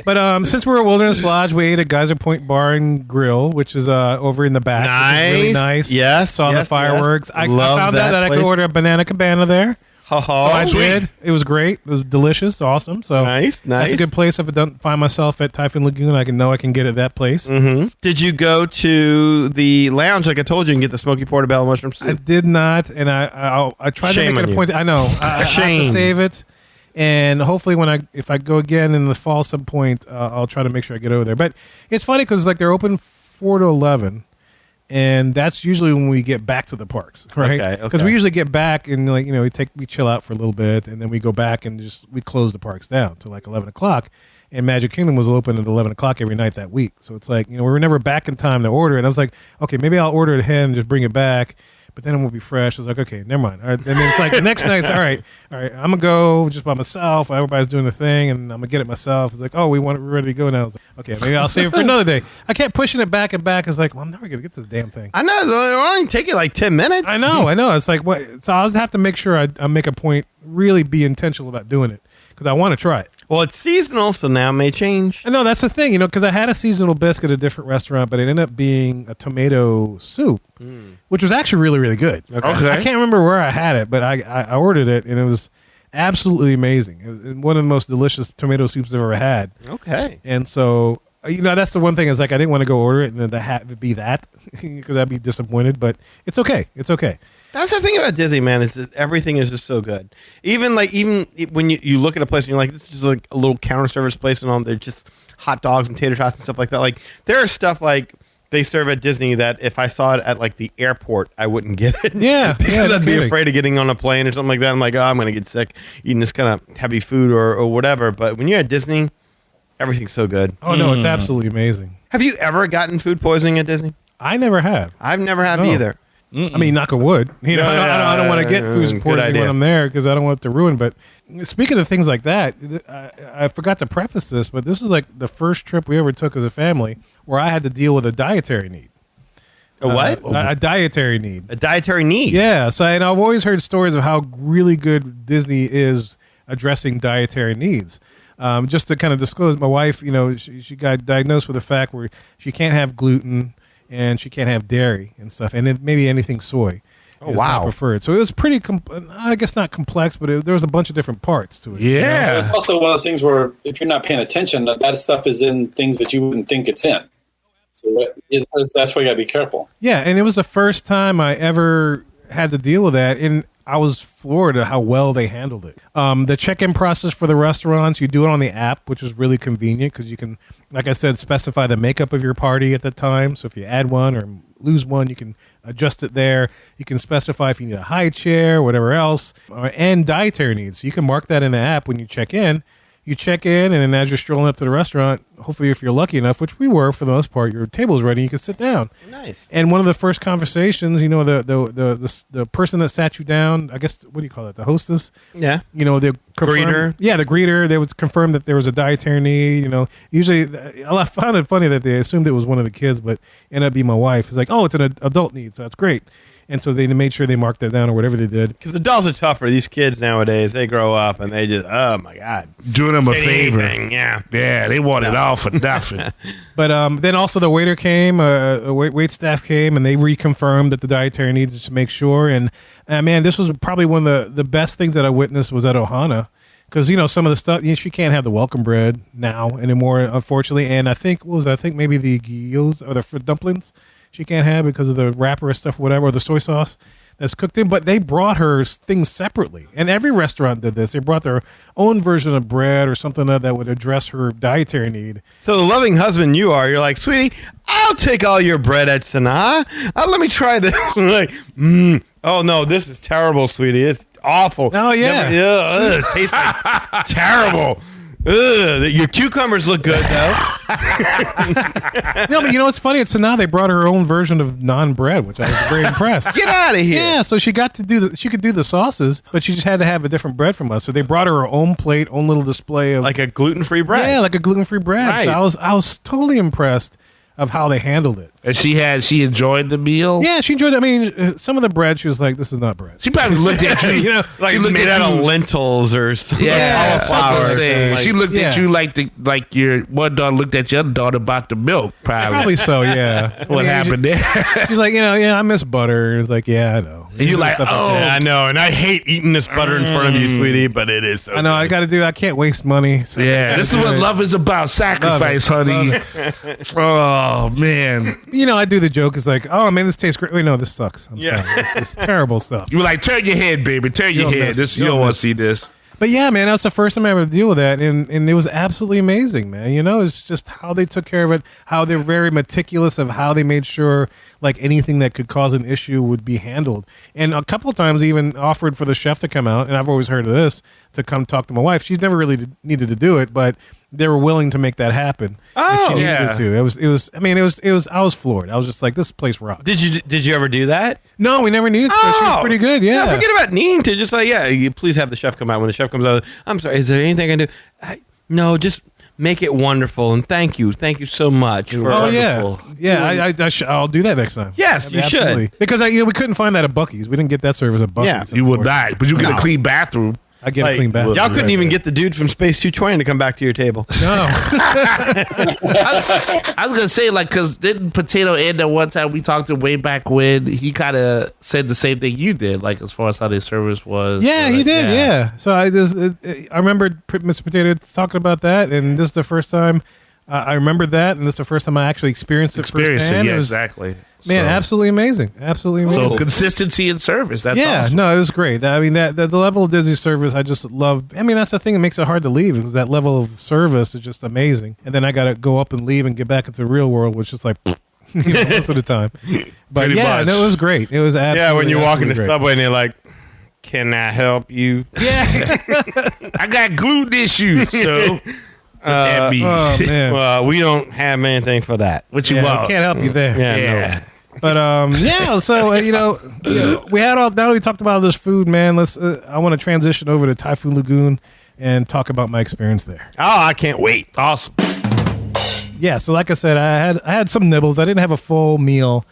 But since we're at Wilderness Lodge, we ate at Geyser Point Bar and Grill, which is over in the back. Which is really nice. Yes, Saw yes, the fireworks. yes. I Love found out that I could place. order a banana cabana there. Ha So I ha. did. It was great. It was delicious. Awesome. So Nice, That's nice. a good place. If I don't find myself at Typhoon Lagoon, I can get at that place. Mm-hmm. Did you go to the lounge like I told you and get the smoky portobello mushroom soup? I did not, and I tried Shame to make on it a you. point. I know. I have Shame. to save it, and hopefully if I go again in the fall some point, I'll try to make sure I get over there. But it's funny because like they're open 4 to 11, and that's usually when we get back to the parks, right? Okay, Because okay. we usually get back and like we chill out for a little bit, and then we go back and we close the parks down to like 11 o'clock. And Magic Kingdom was open at 11 o'clock every night that week. So it's like, we were never back in time to order it. I was like, okay, maybe I'll order it ahead and just bring it back. but then it won't be fresh. I was like, okay, never mind. All right. And then it's like the next night, it's all right, I'm gonna go just by myself. Everybody's doing the thing, and I'm gonna get it myself. It's like, oh, we're ready to go now. I was like, okay, maybe I'll save it for another day. I kept pushing it back and back. It's like, well, I'm never gonna get this damn thing. I know. It'll only take you like 10 minutes. I know. It's like what? So I'll have to make sure I make a point, really be intentional about doing it because I want to try it. Well, it's seasonal, so now it may change. I know that's the thing, because I had a seasonal biscuit at a different restaurant, but it ended up being a tomato soup, which was actually really, really good. Okay. I can't remember where I had it, but I ordered it, and it was absolutely amazing. It was one of the most delicious tomato soups I've ever had. Okay. And so, that's the one thing is like I didn't want to go order it and then be that because I'd be disappointed, but it's okay. It's okay. That's the thing about Disney, man, is that everything is just so good. Even when you look at a place and you're like, this is just like a little counter service place and all, they're just hot dogs and tater tots and stuff like that. Like there are stuff like they serve at Disney that if I saw it at like the airport, I wouldn't get it. Yeah. Because no I'd be kidding. afraid of getting on a plane or something like that. I'm like, oh, I'm going to get sick eating this kind of heavy food or whatever. But when you're at Disney, everything's so good. Oh, no, it's absolutely amazing. Have you ever gotten food poisoning at Disney? I never have. I've never had No. either. I mean, knock on wood. I don't want to get food good poisoning idea. when I'm there because I don't want it to ruin. But speaking of things like that, I forgot to preface this, but this was like the first trip we ever took as a family where I had to deal with a dietary need. A what? A dietary need. A dietary need? Yeah. So, and I've always heard stories of how really good Disney is addressing dietary needs. Just to kind of disclose, my wife, she got diagnosed with a fact where she can't have gluten and she can't have dairy and stuff, and maybe anything soy. Oh, is wow. not preferred. So it was pretty, I guess not complex, but there was a bunch of different parts to it. Yeah. It's also one of those things where if you're not paying attention, that stuff is in things that you wouldn't think it's in. So that's why you got to be careful. Yeah, and it was the first time I ever had to deal with that, and I was floored at how well they handled it. The check-in process for the restaurants, you do it on the app, which is really convenient because you can, like I said, specify the makeup of your party at the time. So if you add one or lose one, you can adjust it there. You can specify if you need a high chair, whatever else, and dietary needs. So you can mark that in the app when you check in. You check in, and then as you're strolling up to the restaurant, hopefully if you're lucky enough, which we were for the most part, your table's ready, you can sit down. Nice. And one of the first conversations, the person that sat you down, I guess, what do you call it, the hostess? Yeah. The Greeter. Yeah, the greeter. They would confirm that there was a dietary need. Usually, I found it funny that they assumed it was one of the kids, but ended up being my wife. It's like, oh, it's an adult need, so that's great. And so they made sure they marked that down or whatever they did. Because the dolls are tougher. These kids nowadays, they grow up and they just, oh my God. Doing them a favor. Anything, yeah. Yeah, they want it all for nothing. But then also the waiter came, wait staff came, and they reconfirmed that the dietary needs to make sure. And man, this was probably one of the best things that I witnessed was at Ohana. Because, some of the stuff, she can't have the welcome bread now anymore, unfortunately. And I think maybe the gyros or the dumplings she can't have because of the wrapper or stuff, whatever, or the soy sauce that's cooked in. But they brought her things separately. And every restaurant did this. They brought their own version of bread or something that would address her dietary need. So the loving husband you are, you're like, sweetie, I'll take all your bread at Sanaa. Let me try this. Oh, no, this is terrible, sweetie. It's awful. Oh, yeah. It tastes like terrible. Your cucumbers look good, though. No, but what's funny? It's now they brought her own version of non-bread, which I was very impressed. Get out of here. Yeah, so she got to she could do the sauces, but she just had to have a different bread from us. So they brought her own plate, own little display of Like a gluten-free bread. Yeah, like a gluten-free bread. Right. So I was totally impressed of how they handled it. And she enjoyed the meal? Yeah, she enjoyed it. I mean, some of the bread, she was like, this is not bread. She probably looked at you. Like she looked made at out of you- lentils or something. Yeah, Cauliflower. that's what I'm saying. She looked at Yeah. you like your one daughter looked at your other daughter about the milk. Probably so, yeah. What happened there? She's like, I miss butter. And it's like, yeah, I know. And you're like, Stuff oh, Yeah, I know, and I hate eating this butter in front of you, sweetie, but it is so I know. good. I can't waste money. So yeah. This is what love is about. Sacrifice, honey. Oh man. I do the joke. It's like, oh man, this tastes great. Wait, no, this sucks. I'm Yeah. sorry. It's terrible stuff. You were like, turn your head, baby. Turn your You'll head. miss- You you'll don't want to miss. see this. But yeah, man, that's the first time I ever deal with that, and it was absolutely amazing, man. It's just how they took care of it, how they're very meticulous of how they made sure like anything that could cause an issue would be handled. And a couple of times even offered for the chef to come out, and I've always heard of this, to come talk to my wife. She's never really needed to do it, but they were willing to make that happen. Oh, if she needed yeah. it to. It was. I mean, it was. I was floored. I was just like, this place rocks. Did you ever do that? No, we never needed to. She was pretty good. Yeah. No, forget about needing to. Just like, you please have the chef come out. When the chef comes out, I'm sorry, is there anything I can do? No, just make it wonderful. And thank you so much. For yeah. Yeah, I'll do that next time. Yes, you should. Because we couldn't find that at Buc-ee's. We didn't get that service at Buc-ee's. Yeah, You would not, but you get a clean bathroom. I get a clean bathroom. Y'all couldn't even get the dude from Space 220 to come back to your table. No. I was gonna say, like, because didn't Potato Ed that one time we talked to way back when he kind of said the same thing you did, like as far as how their service was. Yeah, like, he did. Yeah. So I remember Mr. Potato talking about that, and this is the first time I remembered that, and this is the first time I actually experienced it firsthand. Yeah, It was, exactly. Man, absolutely amazing. Absolutely amazing. So consistency in service. That's yeah, awesome. no, it was great. I mean, the level of Disney service, I just love. I mean, that's the thing that makes it hard to leave, is that level of service is just amazing. And then I got to go up and leave and get back into the real world, which is like most of the time. But Pretty much. no, it was great. It was absolutely. Yeah, when you walk in the great. subway and they're like, "Can I help you?" Yeah. I got gluten issues, so that means Oh man. Well, we don't have anything for that. what you Yeah, want? I can't help you there. Yeah, no. But yeah. So we had all. Now that we talked about this food, man. Let's. I want to transition over to Typhoon Lagoon and talk about my experience there. Oh, I can't wait. Awesome. Yeah. So like I said, I had some nibbles. I didn't have a full meal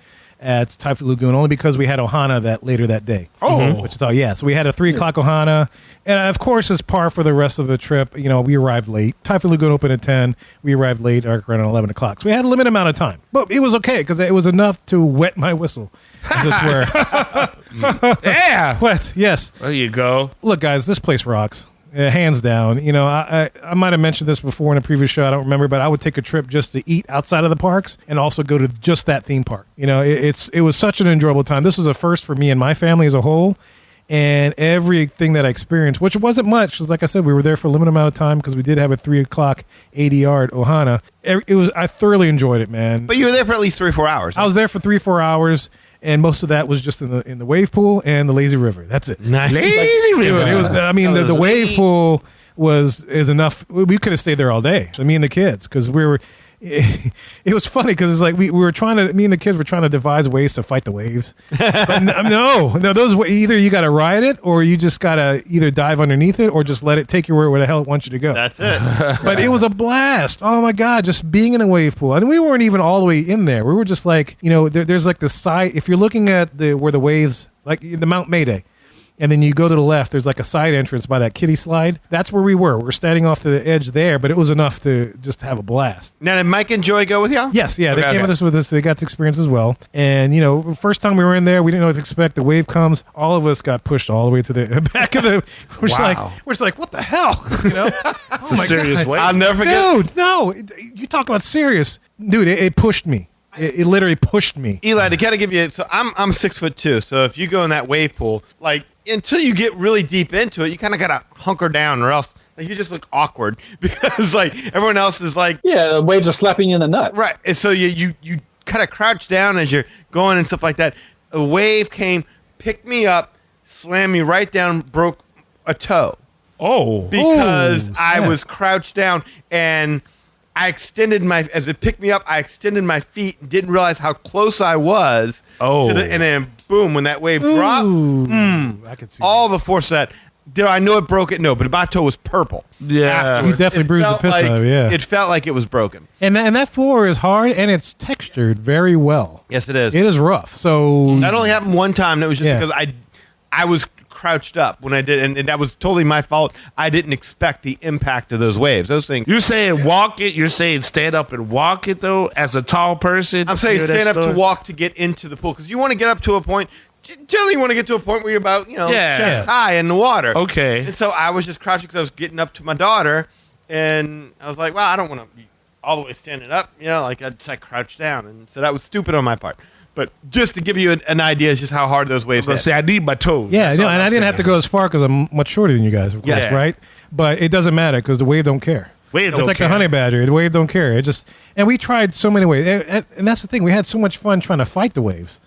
at Typhoon Lagoon only because we had Ohana later that day. Oh. Which is all. Yeah. So we had a 3 o'clock Ohana, and of course, as par for the rest of the trip, we arrived late. Typhoon Lagoon opened at 10. We arrived late, around 11 o'clock. So we had a limited amount of time, but it was okay because it was enough to wet my whistle. As it were. Yeah. What? Yes. There you go. Look, guys, this place rocks. Hands down. I might have mentioned this before in a previous show. I don't remember, but I would take a trip just to eat outside of the parks and also go to just that theme park. It was such an enjoyable time. This was a first for me and my family as a whole. And everything that I experienced, which wasn't much, because like I said, we were there for a limited amount of time because we did have a 3 o'clock ADR at Ohana. I thoroughly enjoyed it, man. But you were there for at least 3 or 4 hours. I was there for 3-4 hours. And most of that was just in the wave pool and the lazy river. That's it. Nice. Lazy river. It was, I mean, the wave pool is enough. We could have stayed there all day. Me and the kids, because we were. It was funny because it's like we were trying to. Me and the kids were trying to devise ways to fight the waves. But no, those either you got to ride it or you just got to either dive underneath it or just let it take you where the hell it wants you to go. That's it. But it was a blast. Oh my God, just being in a wave pool. And we weren't even all the way in there. We were just like, there's like the side. If you're looking at where the waves, like the Mount Mayday, and then you go to the left, there's like a side entrance by that kiddie slide. That's where we were. We were standing off to the edge there, but it was enough to just have a blast. Now, did Mike and Joy go with y'all? Yes, yeah, they Okay, came okay. with us. They got to experience as well. And first time we were in there, we didn't know what to expect. The wave comes, all of us got pushed all the way to the back of the. We're just like, what the hell? It's a serious way. I'll never forget. Dude, no, you talk about serious, dude. It pushed me. It literally pushed me. Eli, to kind of give you, so I'm 6'2", so if you go in that wave pool, like until you get really deep into it, you kind of gotta hunker down, or else like you just look awkward because like everyone else is like, Yeah, the waves are slapping you in the nuts. right. And so you kind of crouch down as you're going and stuff like that. A wave came, picked me up, slammed me right down, broke a toe Oh. because Oh, I snap. was crouched down and I extended as it picked me up, I extended my feet and didn't realize how close I was. Oh. And then boom, when that wave dropped, I could see all the force of that. Did I know it broke it? No, but my toe was purple. Yeah. afterwards. You definitely It bruised the felt piss like- out of it, yeah. It felt like it was broken. And that floor is hard and it's textured very well. Yes, it is. It is rough. So That only happened one time. And it was just Yeah. because I was crouched up when I did, and that was totally my fault. I didn't expect the impact of those waves. Those things. You're saying walk it. You're saying stand up and walk it though. As a tall person, I'm saying You know stand that up to story? walk to get into the pool because you want to get up to a point. Generally, you want to get to a point where you're about chest high in the water. Okay. And so I was just crouching because I was getting up to my daughter, and I was like, well, I don't want to be all the way standing up. Like I crouched down, and so that was stupid on my part. But just to give you an idea, it's just how hard those waves I was hit. gonna say I need my toes. yeah, That's no, all and I'm I didn't saying. have to go as far because I'm much shorter than you guys, of course, Yeah. right? But it doesn't matter because the wave don't care. Wave It's don't like care. the honey badger. The wave don't care. And we tried so many ways, and that's the thing. We had so much fun trying to fight the waves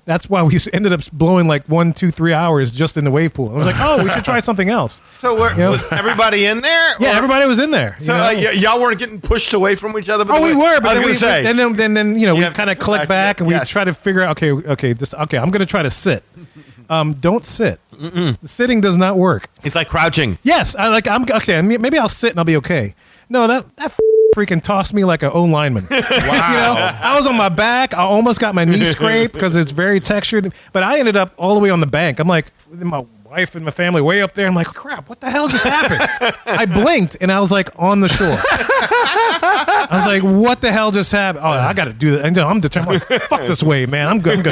That's why we ended up blowing like 1, 2, 3 hours just in the wave pool. I was like, oh, we should try something else. So was everybody in there? Yeah, everybody was in there. So y'all weren't getting pushed away from each other? We were, but I was then we kind of click back and we Yes. try to figure out, okay, I'm going to try to sit. Don't sit. Sitting does not work. It's like crouching. Yes, maybe I'll sit and I'll be okay. No, that freaking tossed me like an O lineman. Wow. I was on my back. I almost got my knee scraped because it's very textured. But I ended up all the way on the bank. I'm like, my wife and my family way up there. I'm like, crap, what the hell just happened? I blinked and I was like on the shore. I was like, what the hell just happened? Oh, I got to do that. I'm determined. I'm like, fuck this wave, man. I'm good.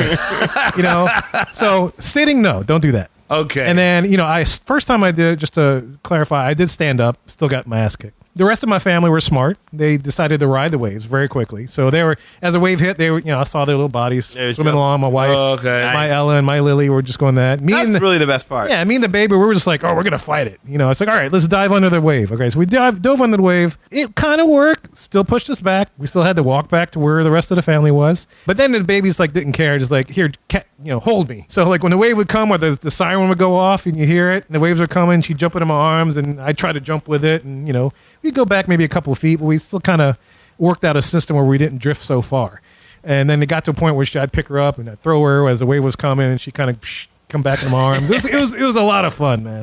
So sitting, no, don't do that. Okay. And then, first time I did it, just to clarify, I did stand up, still got my ass kicked. The rest of my family were smart. They decided to ride the waves very quickly. So they were, as a wave hit, I saw their little bodies swimming along. My wife, my Ella, and my Lily were just going that. That's really the best part. Yeah, me and the baby, we were just like, oh, we're going to fight it. It's like, all right, let's dive under the wave. Okay, so we dove under the wave. It kind of worked. Still pushed us back. We still had to walk back to where the rest of the family was. But then the babies didn't care. Just like, here, hold me. So like when the wave would come or the siren would go off and you hear it and the waves are coming, she'd jump into my arms and I'd try to jump with it. And, we'd go back maybe a couple of feet, but we still kind of worked out a system where we didn't drift so far. And then it got to a point where I'd pick her up and I'd throw her as the wave was coming and she kind of come back in my arms. It was a lot of fun, man.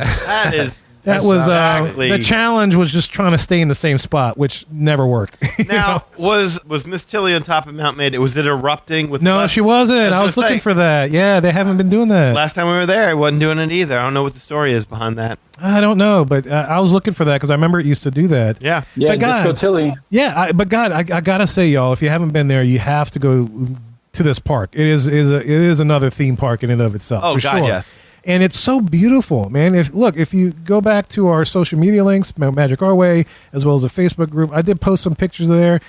That was the challenge was just trying to stay in the same spot, which never worked. Now, was Miss Tilly on top of Mount Mayday? Was it erupting with? No, she wasn't. I was looking for that. Yeah, they haven't been doing that. Last time we were there, it wasn't doing it either. I don't know what the story is behind that. I don't know, but I was looking for that because I remember it used to do that. Yeah, but Disco Tilly. Yeah, but I gotta say, y'all, if you haven't been there, you have to go to this park. It is another theme park in and of itself. Oh, for God, sure. yes. And it's so beautiful, man. If you go back to our social media links, Mount Magic Our Way, as well as a Facebook group, I did post some pictures there,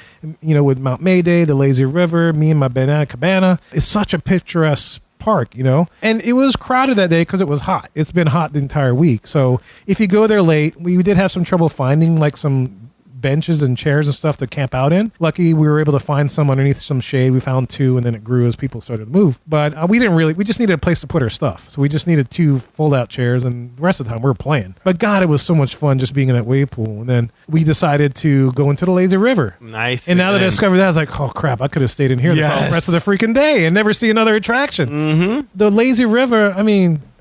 with Mount Mayday, the lazy river, me and my banana cabana. It's such a picturesque park, and it was crowded that day because it was hot. It's been hot the entire week. So if you go there late, we did have some trouble finding some benches and chairs and stuff to camp out in. Lucky we were able to find some underneath some shade. We found 2 and then it grew as people started to move. But we just needed a place to put our stuff. So we just needed 2 fold out chairs and the rest of the time we were playing. But God, it was so much fun just being in that wave pool. And then we decided to go into the lazy river. Nice. And now that I discovered that, I was like, oh crap, I could have stayed in here the rest of the freaking day and never see another attraction. Mm-hmm. The lazy river,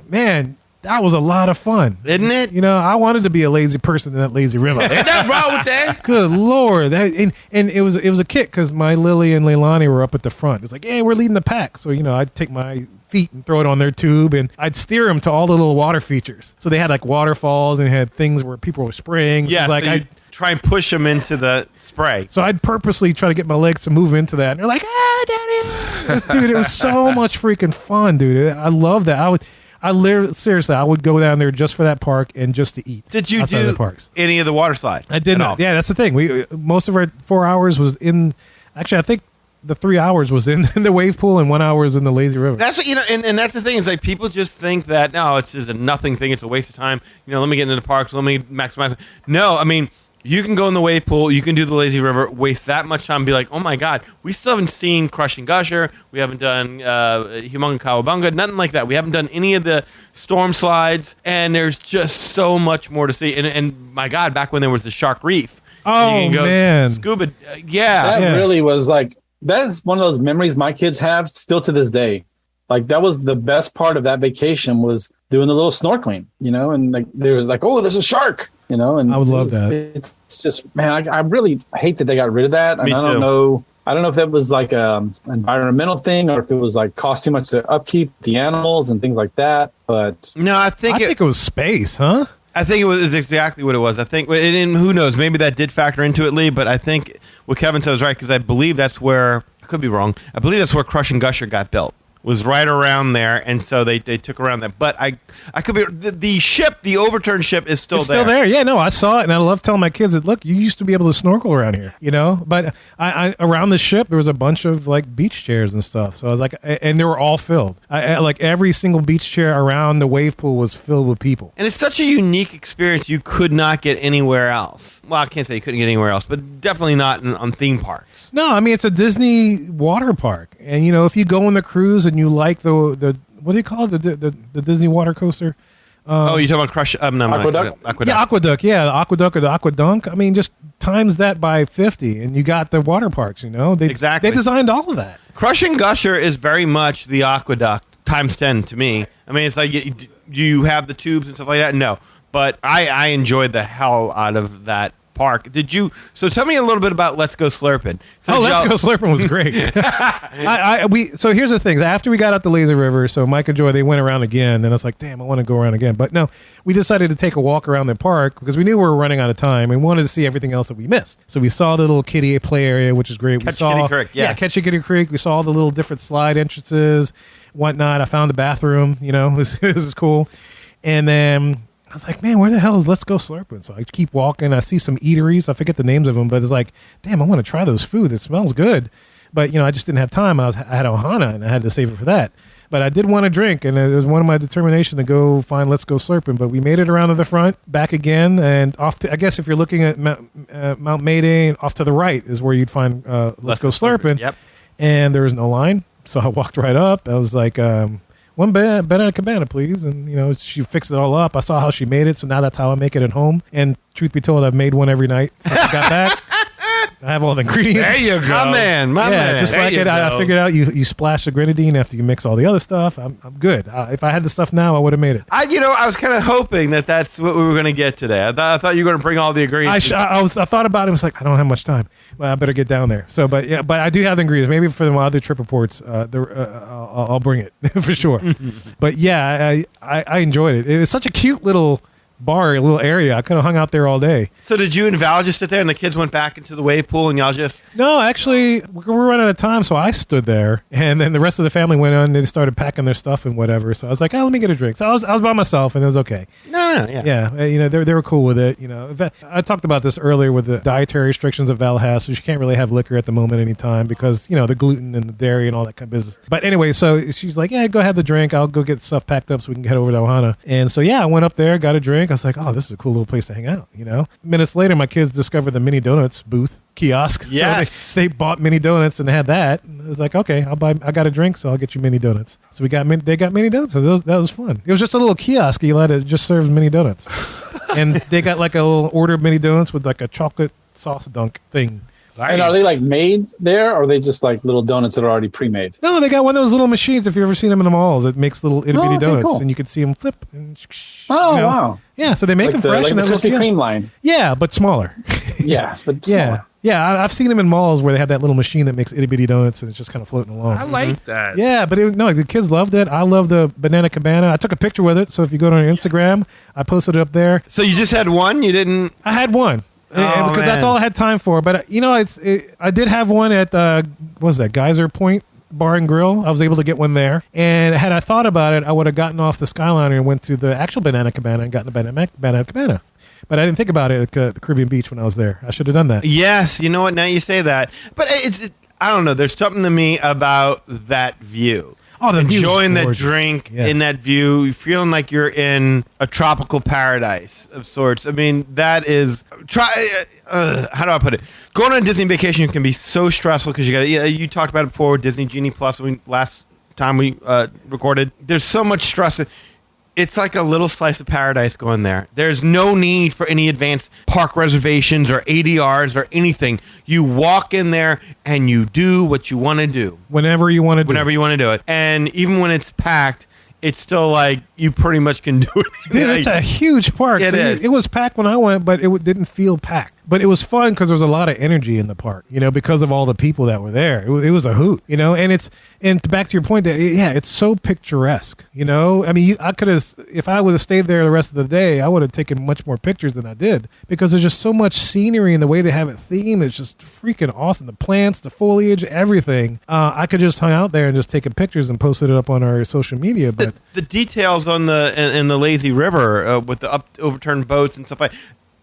man, that was a lot of fun. Isn't it? I wanted to be a lazy person in that lazy river. Ain't nothing wrong with that. Good Lord. And it was a kick because my Lily and Leilani were up at the front. It's like, hey, we're leading the pack. So, I'd take my feet and throw it on their tube and I'd steer them to all the little water features. So they had waterfalls and had things where people were spraying. Yeah, so I'd try and push them into the spray. So I'd purposely try to get my legs to move into that. And they're like, Daddy. Dude, it was so much freaking fun, dude. I love that. Seriously, I would go down there just for that park and just to eat. Did you do the parks. any of the water slide? I did not. Yeah, that's the thing. Most of our 4 hours was in. Actually, I think the 3 hours was in the wave pool and 1 hour was in the lazy river. That's what and that's the thing is people just think that no, it's just a nothing thing. It's a waste of time. Let me get into the parks. Let me maximize it. No, you can go in the wave pool, you can do the lazy river, waste that much time and be like, oh my God, we still haven't seen Crushing Gusher, we haven't done Humunga Kawabunga, nothing like that. We haven't done any of the storm slides, and there's just so much more to see. And my God, back when there was the Shark Reef. Oh, you can go man. Scuba, yeah. That really was that is one of those memories my kids have still to this day. That was the best part of that vacation was doing the little snorkeling, and they were like, oh, there's a shark. And I would love that. It's just, man, I really hate that they got rid of that. And Me I don't too. know. I don't know if that was an environmental thing or if it was cost too much to upkeep the animals and things like that. But no, I think it was space, huh? I think it was exactly what it was. I think, and who knows, maybe that did factor into it, Lee. But I think what Kevin said was right because I believe that's where I could be wrong. I believe that's where Crushing Gusher got built. Was right around there, and so they took around that. But I could be the overturned ship is still there. Still there, yeah. No, I saw it, and I love telling my kids that look, you used to be able to snorkel around here, But I around the ship there was a bunch of beach chairs and stuff. So I was like, and they were all filled. Every single beach chair around the wave pool was filled with people. And it's such a unique experience you could not get anywhere else. Well, I can't say you couldn't get anywhere else, but definitely not on theme parks. No, it's a Disney water park. And if you go on the cruise and you like the what do you call it, the Disney water coaster? Oh, you talking about Crush? No, Aqueduct? Aqueduct. Yeah, Aqueduct. Yeah, the Aqueduct or the Aquadunk. I mean, just times that by 50, and you got the water parks. Exactly. They designed all of that. Crush and Gusher is very much the Aqueduct times 10 to me. I mean, it's like you have the tubes and stuff like that. No, but I enjoyed the hell out of that park. Did you? So tell me a little bit about Let's Go Slurpin'. So Let's Go Slurpin' was great. So here's the thing. After we got out the Lazy River, so Mike and Joy, they went around again, and I was like, damn, I want to go around again. But no, we decided to take a walk around the park because we knew we were running out of time and wanted to see everything else that we missed. So we saw the little kiddie play area, which is great. Ketchikan Creek, yeah. Ketchikan Creek. We saw all the little different slide entrances, whatnot. I found the bathroom, this is cool. And then I was like, man, where the hell is Let's Go Slurpin'? So I keep walking. I see some eateries. I forget the names of them, but it's like, damn, I want to try those food. It smells good. But, I just didn't have time. I had Ohana, and I had to save it for that. But I did want to drink, and it was one of my determination to go find Let's Go Slurpin'. But we made it around to the front, back again, and off to, I guess if you're looking at Mount Mayday, off to the right is where you'd find Let's Go Slurpin'. Yep. And there was no line. So I walked right up. I was like, one banana cabana, please. And, she fixed it all up. I saw how she made it, so now that's how I make it at home. And truth be told, I've made one every night since I got back. I have all the ingredients. There you go. My man. Just There like you it, I go. figured out you splash the grenadine after you mix all the other stuff. I'm good. If I had the stuff now, I would have made it. I was kind of hoping that's what we were going to get today. I thought you were going to bring all the ingredients. I thought about it. I was like, I don't have much time. Well, I better get down there. So, but I do have the ingredients. Maybe for my other trip reports, I'll bring it for sure. But yeah, I enjoyed it. It was such a cute little bar, a little area. I could have hung out there all day. So did you and Val just sit there and the kids went back into the wave pool and y'all just... No, actually, we're running out of time, so I stood there, and then the rest of the family went on. They started packing their stuff and whatever. So I was like, let me get a drink. So I was by myself, and it was okay. No, yeah. Yeah, they were cool with it. I talked about this earlier with the dietary restrictions that Val has, so she can't really have liquor at the moment anytime because the gluten and the dairy and all that kind of business. But anyway, so she's like, yeah, go have the drink. I'll go get stuff packed up so we can head over to Ohana. And so yeah, I went up there, got a drink. I was like, oh, this is a cool little place to hang out. Minutes later, my kids discovered the mini donuts booth kiosk. Yes. So they bought mini donuts and had that. And I was like, okay, I got a drink, so I'll get you mini donuts. So they got mini donuts. So that was fun. It was just a little kiosk. You let it just serve mini donuts. And they got like a little order of mini donuts with like a chocolate sauce dunk thing. And are they like made there, or are they just like little donuts that are already pre-made? No, they got one of those little machines. If you've ever seen them in the malls, it makes little itty bitty donuts, cool. and you can see them flip. And Wow. Yeah, so they make them fresh. Like and the that little Krispy kiosk. Kreme line. Yeah, but smaller. Yeah, but smaller. Yeah. I've seen them in malls where they have that little machine that makes itty bitty donuts, and it's just kind of floating along. I like that. Yeah, but the kids loved it. I love the banana cabana. I took a picture with it, so if you go to our Instagram, I posted it up there. So you just had one? You didn't... I had one. Because man. that's all I had time for. But I did have one at what was that, Geyser Point Bar and Grill. I was able to get one there. And had I thought about it, I would have gotten off the Skyliner and went to the actual banana cabana and gotten a banana cabana. But I didn't think about it at the Caribbean Beach when I was there. I should have done that. Yes, you know what? Now you say that. But I don't know. There's something to me about that view. Oh, the view is enjoying that gorgeous. drink Yes. in that view, feeling like you're in a tropical paradise of sorts. I mean, that is how do I put it? Going on a Disney vacation can be so stressful because you talked about it before with Disney Genie Plus last time we recorded. There's so much stress. It's like a little slice of paradise going there. There's no need for any advanced park reservations or ADRs or anything. You walk in there and you do what you want to do. Whenever you want to do it. And even when it's packed, it's still like you pretty much can do it. Dude, it's a huge park. It is. It was packed when I went, but it didn't feel packed. But it was fun because there was a lot of energy in the park, because of all the people that were there. It was a hoot, and back to your point, that it's so picturesque, I mean, I could have, if I would have stayed there the rest of the day, I would have taken much more pictures than I did because there's just so much scenery and the way they have it themed. It's just freaking awesome. The plants, the foliage, everything. I could just hung out there and just taking pictures and posted it up on our social media. But the details on in the lazy river with the overturned boats and stuff like.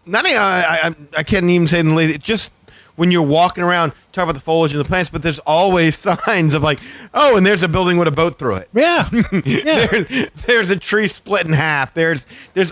I can't even say in the lazy. Just when you're walking around, talk about the foliage and the plants, but there's always signs of like, oh, and there's a building with a boat through it. Yeah, There's a tree split in half. There's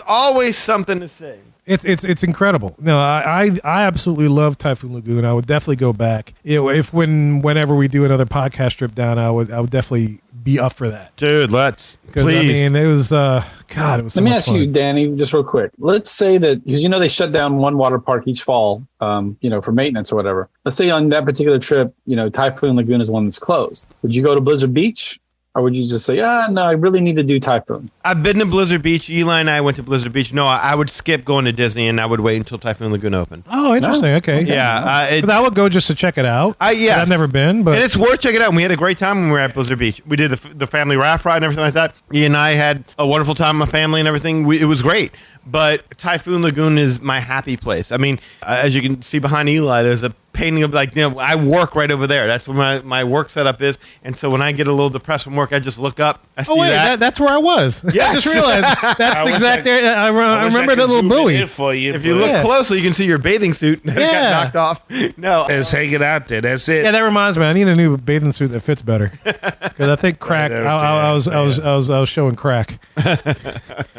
always something to see. It's incredible. No, I absolutely love Typhoon Lagoon. I would definitely go back. Whenever we do another podcast trip down, I would definitely be up for that. Dude, let's. Because Please. I mean, it was God. It was. So Let me much ask fun. you, Danny, just real quick. Let's say that because they shut down one water park each fall, for maintenance or whatever. Let's say on that particular trip, Typhoon Lagoon is the one that's closed. Would you go to Blizzard Beach? Or would you just say, no, I really need to do Typhoon? I've been to Blizzard Beach. Eli and I went to Blizzard Beach. No, I would skip going to Disney, and I would wait until Typhoon Lagoon opened. Oh, interesting. Okay. Yeah. 'Cause I would go just to check it out. Yes. I've never been, but And it's worth checking out. And we had a great time when we were at Blizzard Beach. We did the family raft ride and everything like that. Ian and I had a wonderful time with my family and everything. It was great. But Typhoon Lagoon is my happy place. I mean, as you can see behind Eli, there's a painting of I work right over there. That's where my work setup is. And so when I get a little depressed from work, I just look up. I see that's where I was. Yes. I just realized that's I the wish exact I- area. I remember that little buoy. For you, If you look closely, you can see your bathing suit that got Yeah. knocked off. No. it's hanging out there. That's it. Yeah, that reminds me. I need a new bathing suit that fits better because I think crack. Right, I was showing crack.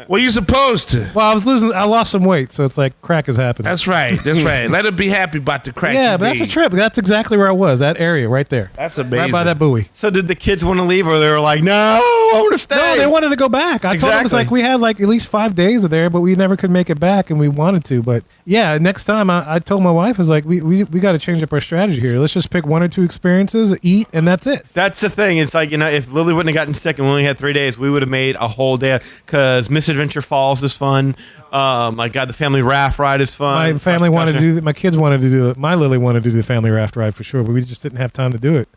Well, you're supposed to. Well, I lost some weight, so it's like crack is happening. That's right. That's right. Let him be happy about the crack. Yeah, you but that's a made. trip. That's exactly where I was. That area right there, That's amazing. right by that buoy. So did the kids want to leave, or they were like, "No, I want to stay"? No, they wanted to go back. I told them it's Exactly. like we had like at least 5 days there, but we never could make it back, and we wanted to. But yeah, next time I told my wife, I was like, we got to change up our strategy here. Let's just pick 1 or 2 experiences, eat, and that's it. That's the thing. It's like, if Lily wouldn't have gotten sick and we only had 3 days, we would have made a whole day. Because Misadventure Falls is fun. My God, the family raft ride is fun. My family wanted to do it. My kids wanted to do it. My Lily wanted to do the family raft ride for sure, but we just didn't have time to do it.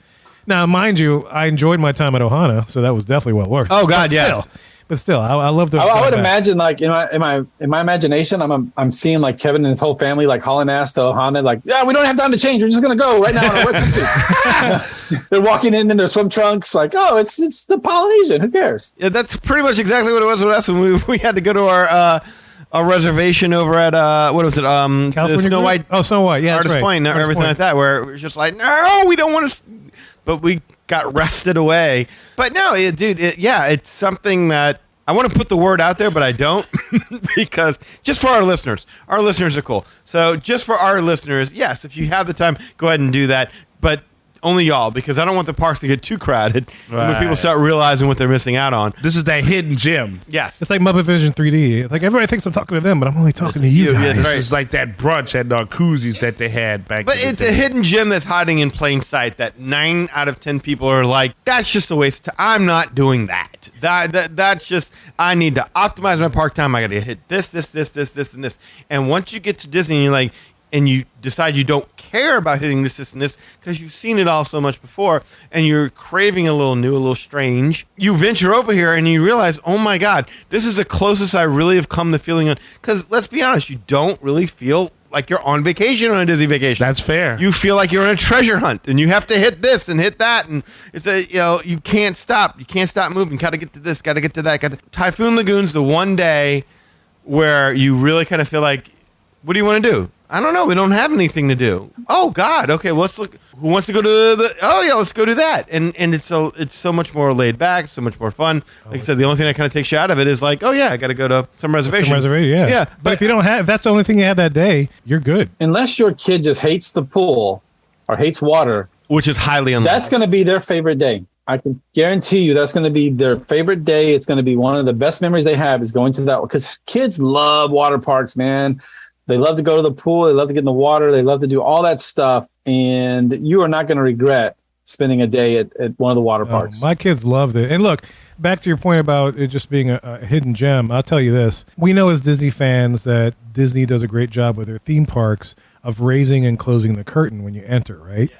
Now, mind you, I enjoyed my time at Ohana, so that was definitely well worth it. Oh, God, But yes. still, I love to. I would imagine, like in my imagination, I'm seeing like Kevin and his whole family like hauling ass to Ohana, like, yeah, we don't have time to change. We're just gonna go right now. On our website. They're walking in their swim trunks, like, oh, it's the Polynesian. Who cares? Yeah, that's pretty much exactly what it was with us when we had to go to our reservation over at what was it? The California Snow Group? White. Oh, Snow White. Yeah, that's Artist right. Point and Artist everything Point. like that, where it was just like, no, we don't want to. But we got rested away. But no, it's something that I want to put the word out there, but I don't because just for our listeners are cool. So just for our listeners, yes, if you have the time, go ahead and do that. But only y'all, because I don't want the parks to get too crowded when people start realizing what they're missing out on. This is that hidden gem. Yes. It's like Muppet Vision 3D. It's like everybody thinks I'm talking to them, but I'm only talking to you Yeah, guys. that's This right. is like that brunch at Narcoossee's that they had back. But in the it's day. a hidden gem that's hiding in plain sight that 9 out of 10 people are like, that's just a waste of time. I'm not doing that. That's just, I need to optimize my park time. I got to hit this, and this. And once you get to Disney, you're like, and you decide you don't care about hitting this, and this, because you've seen it all so much before, and you're craving a little new, a little strange, you venture over here and you realize, oh my God, this is the closest I really have come to feeling on. Because let's be honest, you don't really feel like you're on vacation on a Disney vacation. That's fair. You feel like you're on a treasure hunt, and you have to hit this and hit that, and it's you can't stop. You can't stop moving. Got to get to this. Got to get to that. Typhoon Lagoon's the one day where you really kind of feel like, what do you want to do? I don't know. We don't have anything to do. Oh God. Okay. Well, let's look. Who wants to go to the? Oh yeah, let's go do that. And it's so much more laid back, so much more fun. Like I said, the only thing that kind of takes you out of it is like, oh yeah, I got to go to some reservation. Yeah. Yeah. But if you don't have, if that's the only thing you have that day, you're good. Unless your kid just hates the pool or hates water, Which is highly unlikely. that's going to be their favorite day. I can guarantee you that's going to be their favorite day. It's going to be one of the best memories they have is going to that, because kids love water parks, man. They love to go to the pool. They love to get in the water. They love to do all that stuff. And you are not going to regret spending a day at one of the water parks. My kids loved it. And look, back to your point about it just being a hidden gem, I'll tell you this. We know as Disney fans that Disney does a great job with their theme parks of raising and closing the curtain when you enter, right? Yeah.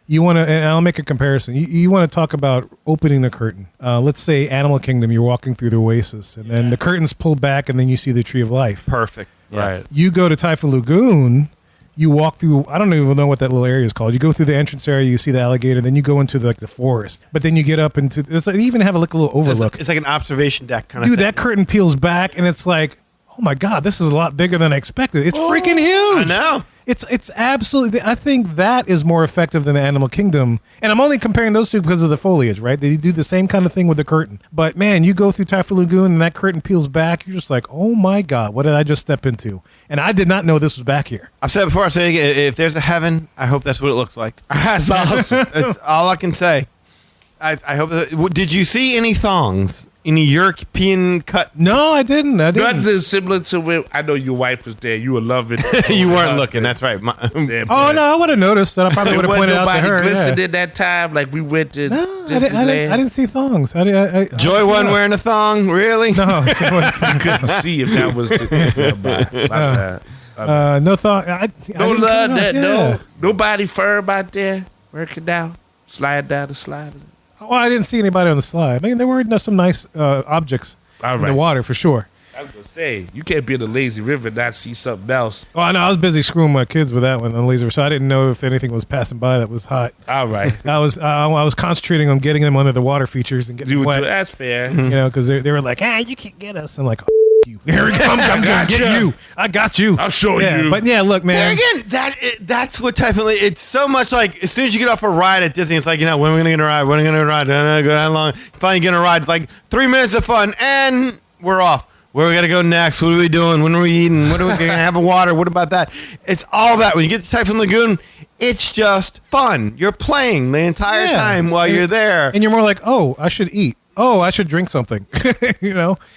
You want to, and I'll make a comparison. You want to talk about opening the curtain. Let's say Animal Kingdom, you're walking through the Oasis, and then the curtain's pulled back, and then you see the Tree of Life. Perfect. Right. You go to Typhoon Lagoon, you walk through, I don't even know what that little area is called. You go through the entrance area, you see the alligator, then you go into the forest. But then you get up into, they even have a little overlook. It's like an observation deck kind of Dude, thing. that curtain peels back, and it's like, oh my God, this is a lot bigger than I expected. It's freaking huge. I know. It's absolutely. I think that is more effective than the Animal Kingdom, and I'm only comparing those two because of the foliage, right? They do the same kind of thing with the curtain. But man, you go through Typhoon Lagoon and that curtain peels back, you're just like, oh my god, what did I just step into? And I did not know this was back here. I've said it before. I say it again, if there's a heaven, I hope that's what it looks like. That's awesome. That's all I can say. I hope. Did you see any thongs? Any European cut? No, I didn't. Nothing similar to when I know your wife was there. You would love it. You weren't looking. That's right. Oh no, I would have noticed that. I probably would have pointed out to her. Glistened Yeah. in that time, like we went to. No, I Disneyland. didn't see thongs. Joy wasn't wearing a thong, really? No, I couldn't see if that was no thong. No love that. No, nobody firm out there working down, slide down the slide. Well, I didn't see anybody on the slide. I mean, there were some nice objects in the water for sure. I was gonna say you can't be in the lazy river and not see something else. Oh, I know. I was busy screwing my kids with that one on laser, so I didn't know if anything was passing by that was hot. All right, I was concentrating on getting them under the water features and getting wet. That's fair. You know, because they were like, you can't get us. I'm like, oh, you. Here it comes. I'm gonna get you. I got you. I'll show you. But yeah, look, man. There again, that's what Typhoon Lagoon. It's so much like as soon as you get off a ride at Disney, it's like, when are we gonna get a ride? When are we gonna ride? Go down long. Finally get a ride. It's like 3 minutes of fun, and we're off. Where are we gonna go next? What are we doing? When are we eating? What are we gonna have a water? What about that? It's all that. When you get to Typhoon Lagoon, it's just fun. You're playing the entire time while you're there, and you're more like, oh, I should eat. Oh, I should drink something,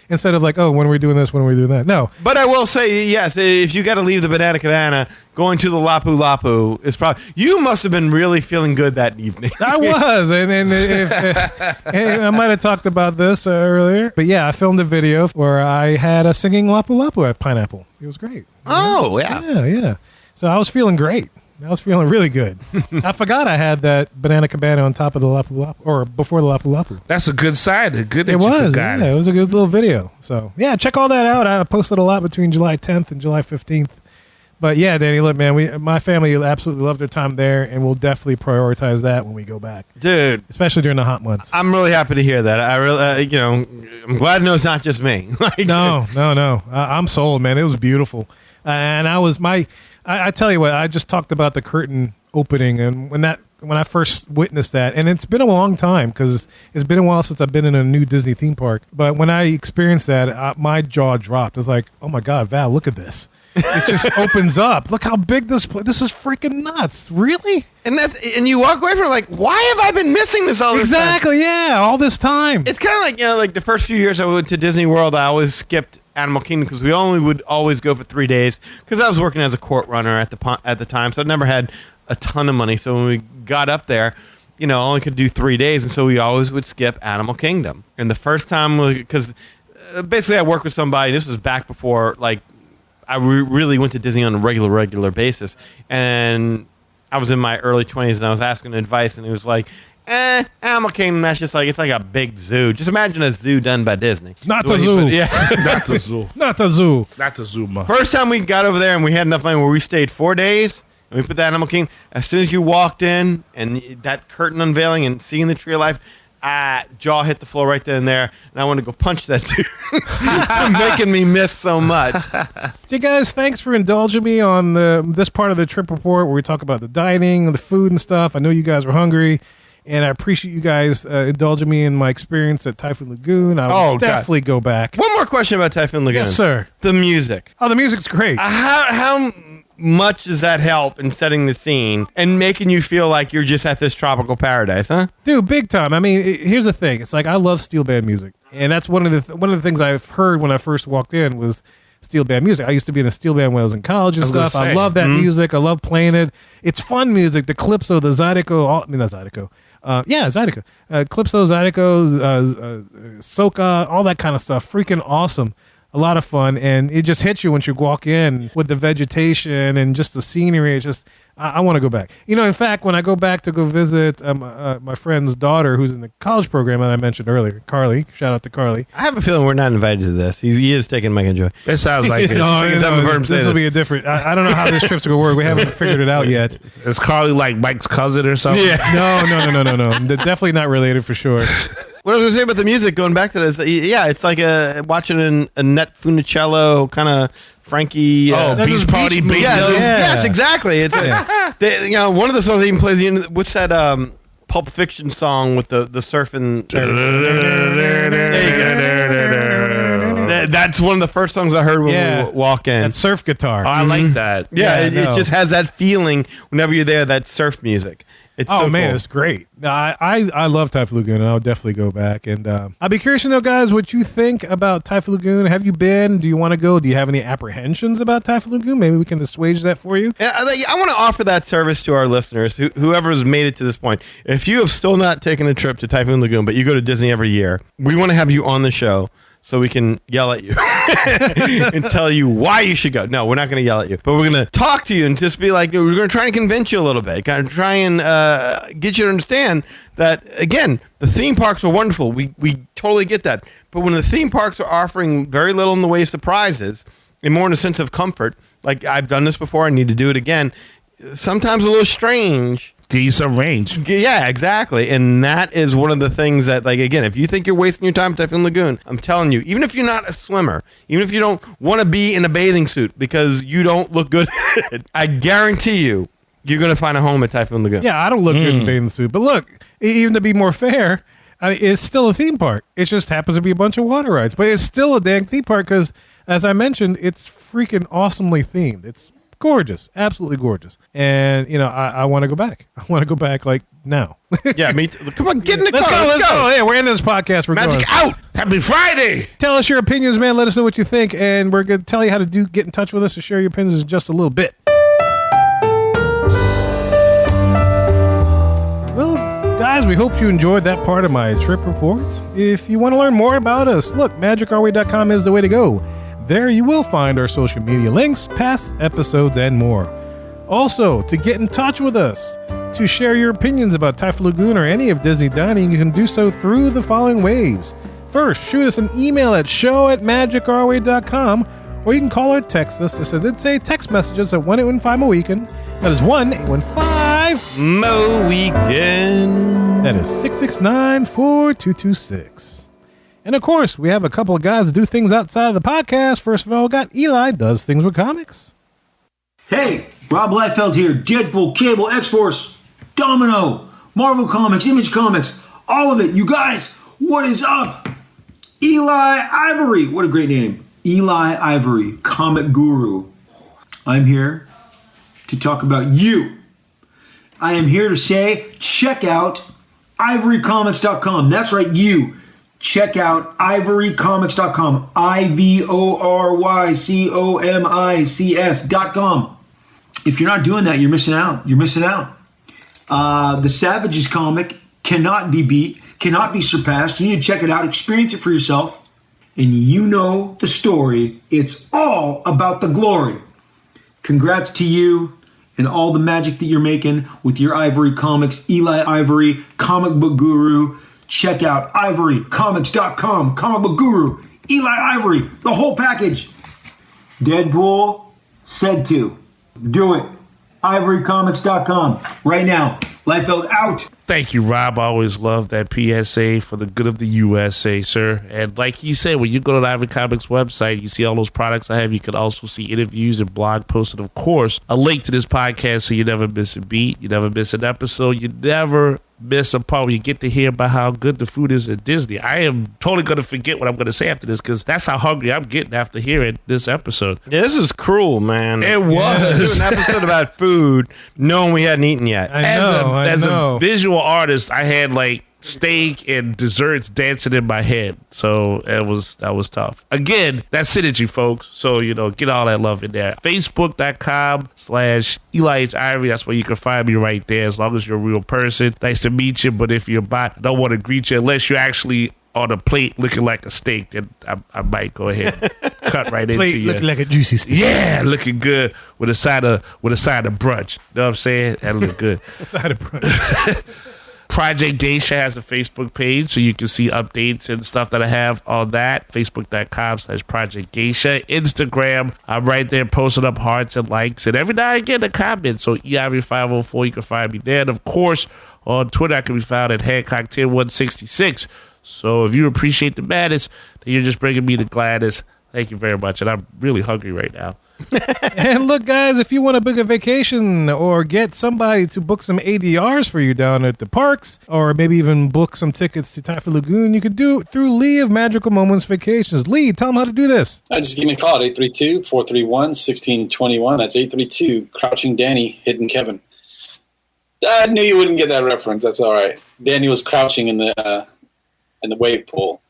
instead of like, oh, when are we doing this? When are we doing that? No. But I will say, yes, if you got to leave the Banana Cabana, going to the Lapu Lapu is probably, you must have been really feeling good that evening. I was, and I might have talked about this earlier, but yeah, I filmed a video where I had a singing Lapu Lapu at Pineapple. It was great. Oh, yeah. Yeah. So I was feeling great. I was feeling really good. I forgot I had that Banana Cabana on top of the Lapu Lapu, or before the Lapu Lapu. That's a good sign. Good that it you was. forgot Yeah, it. it was a good little video. So yeah, check all that out. I posted a lot between July 10th and July 15th. But yeah, Danny, look, man, my family absolutely loved their time there, and we'll definitely prioritize that when we go back, Dude. especially during the hot months. I'm really happy to hear that. I really, I'm glad to know it's not just me. No. I'm sold, man. It was beautiful. And I tell you what, I just talked about the curtain opening, and when I first witnessed that, and it's been a long time because it's been a while since I've been in a new Disney theme park, but when I experienced that, my jaw dropped. I was like, oh my God, Val, look at this. It just opens up. Look how big this is freaking nuts. Really? And you walk away from it like, why have I been missing this all this time? Exactly, yeah, all this time. It's kind of like, like the first few years I went to Disney World, I always skipped Animal Kingdom because we would always go for 3 days because I was working as a court runner at the time, so I never had a ton of money. So when we got up there, I only could do 3 days, and so we always would skip Animal Kingdom. And the first time, because basically I worked with somebody, this was back before, like, I really went to Disney on a regular basis, and I was in my early 20s, and I was asking advice, and it was like, Animal Kingdom, that's just like, it's like a big zoo. Just imagine a zoo done by Disney. Not the zoo. Not the zoo. Not the zoo. Not the zoo, man. First time we got over there and we had enough money where we stayed 4 days, and we put the Animal Kingdom, as soon as you walked in, and that curtain unveiling and seeing the Tree of Life, jaw hit the floor right then and there, and I want to go punch that dude for making me miss so much. Hey guys, thanks for indulging me on this part of the trip report where we talk about the dining, the food and stuff. I know you guys were hungry, and I appreciate you guys indulging me in my experience at Typhoon Lagoon. I'll definitely go back. One more question about Typhoon Lagoon. Yes, sir. The music. Oh, the music's great. How much does that help in setting the scene and making you feel like you're just at this tropical paradise, huh? Dude, big time. I mean, here's the thing. It's like I love steel band music, and that's one of the things I've heard when I first walked in was steel band music. I used to be in a steel band when I was in college and stuff. I love that music. I love playing it. It's fun music. The Calypso, the Zydeco, not Zydeco. Zydeco. Calypso, Zydeco, Soca, all that kind of stuff. Freaking awesome. A lot of fun, and it just hits you once you walk in with the vegetation and just the scenery. It's just, I want to go back. In fact, when I go back to go visit my friend's daughter who's in the college program that I mentioned earlier, Carly, shout out to Carly. I have a feeling we're not invited to this. He is taking Mike and Joy. It sounds like it. This will be a different, I don't know how this trip's going to work. We haven't figured it out yet. Is Carly like Mike's cousin or something? Yeah. No. They're definitely not related for sure. What I was going to say about the music, going back to this, it's like watching a Net Funicello kind of Frankie. Beach Party, Big Hill. Yes, exactly. It's one of the songs that even plays. What's that? Pulp Fiction song with the surfing. There you go. That's one of the first songs I heard when we walk in. That surf guitar. Oh, I like that. Yeah, it just has that feeling whenever you're there. That surf music. It's so man, cool. it's great. I love Typhoon Lagoon, and I'll definitely go back. And I'll be curious to know, guys, what you think about Typhoon Lagoon. Have you been? Do you want to go? Do you have any apprehensions about Typhoon Lagoon? Maybe we can assuage that for you. I want to offer that service to our listeners, whoever has made it to this point. If you have still not taken a trip to Typhoon Lagoon, but you go to Disney every year, we want to have you on the show so we can yell at you and tell you why you should go. No, we're not going to yell at you, but we're going to talk to you and just be like, we're going to try and convince you a little bit, kind of try and get you to understand that, again, the theme parks are wonderful. We totally get that. But when the theme parks are offering very little in the way of surprises and more in a sense of comfort, like I've done this before, I need to do it again, sometimes a little strange. Give you some range. Yeah, exactly. And that is one of the things that, like, again, if you think you're wasting your time at Typhoon Lagoon, I'm telling you, even if you're not a swimmer, even if you don't want to be in a bathing suit because you don't look good at it, I guarantee you're going to find a home at Typhoon Lagoon. Yeah, I don't look good in a bathing suit. But look, even to be more fair, it's still a theme park. It just happens to be a bunch of water rides. But it's still a dang theme park because, as I mentioned, it's freaking awesomely themed. It's gorgeous, absolutely gorgeous. And, I want to go back. I want to go back, like, now. Yeah, me too. Come on, get in the car. Let's go. Yeah, we're in this podcast. We're Magic going. out. Happy Friday. Tell us your opinions, man. Let us know what you think. And we're going to tell you how to get in touch with us and share your opinions in just a little bit. Well, guys, we hope you enjoyed that part of my trip reports. If you want to learn more about us, look, magicourway.com is the way to go. There you will find our social media links, past episodes, and more. Also, to get in touch with us, to share your opinions about Typhoon Lagoon or any of Disney dining, you can do so through the following ways. First, shoot us an email at show@magicourway.com, or you can call or text us. As I did say, text messages at 1-815-MOWEEKEND. That is 1-815. That is 669-4226. And of course, we have a couple of guys that do things outside of the podcast. First of all, we got Eli, does things with comics. Hey, Rob Liefeld here. Deadpool, Cable, X-Force, Domino, Marvel Comics, Image Comics, all of it. You guys, what is up? Eli Ivory, what a great name. Eli Ivory, comic guru. I'm here to talk about you. I am here to say, check out ivorycomics.com. That's right, you. Check out ivorycomics.com, ivorycomics.com. If you're not doing that, you're missing out. You're missing out. The Savages comic cannot be beat, cannot be surpassed. You need to check it out, experience it for yourself, and you know the story. It's all about the glory. Congrats to you and all the magic that you're making with your Ivory Comics, Eli Ivory, comic book guru. Check out ivorycomics.com, comic book guru, Eli Ivory, the whole package. Deadpool said to. Do it. ivorycomics.com right now. Liefeld out. Thank you, Rob. I always love that PSA for the good of the USA, sir. And like he said, when you go to the Ivory Comics website, you see all those products I have. You can also see interviews and blog posts. And, of course, a link to this podcast so you never miss a beat. You never miss an episode. You never miss a part where you get to hear about how good the food is at Disney. I am totally going to forget what I'm going to say after this because that's how hungry I'm getting after hearing this episode. Yeah, this is cruel, man. It was. Do an episode about food knowing we hadn't eaten yet. As a visual artist, I had like steak and desserts dancing in my head. So that was tough. Again, that's synergy, folks. So, get all that love in there. Facebook.com/Eli H. Ivory. That's where you can find me right there as long as you're a real person. Nice to meet you. But if you're I don't want to greet you unless you're actually on a plate looking like a steak, then I might go ahead and cut right into you. Looking like a juicy steak. Yeah, looking good with a side of brunch. You know what I'm saying? That look good. Side of brunch. Project Geisha has a Facebook page, so you can see updates and stuff that I have on that. Facebook.com/Project Geisha. Instagram, I'm right there posting up hearts and likes, and every now and again a comment. So EIV504, you can find me there. And of course, on Twitter, I can be found at Hancock10166. So if you appreciate the madness, then you're just bringing me the gladness. Thank you very much. And I'm really hungry right now. And look, guys, if you want to book a vacation or get somebody to book some ADRs for you down at the parks, or maybe even book some tickets to Typhoon Lagoon, you could do it through Lee of Magical Moments Vacations. Lee, tell them how to do this. Just give me a call at 832-431-1621. That's 832 Crouching Danny, Hidden Kevin. I knew you wouldn't get that reference. That's all right. Danny was crouching in the wave pool.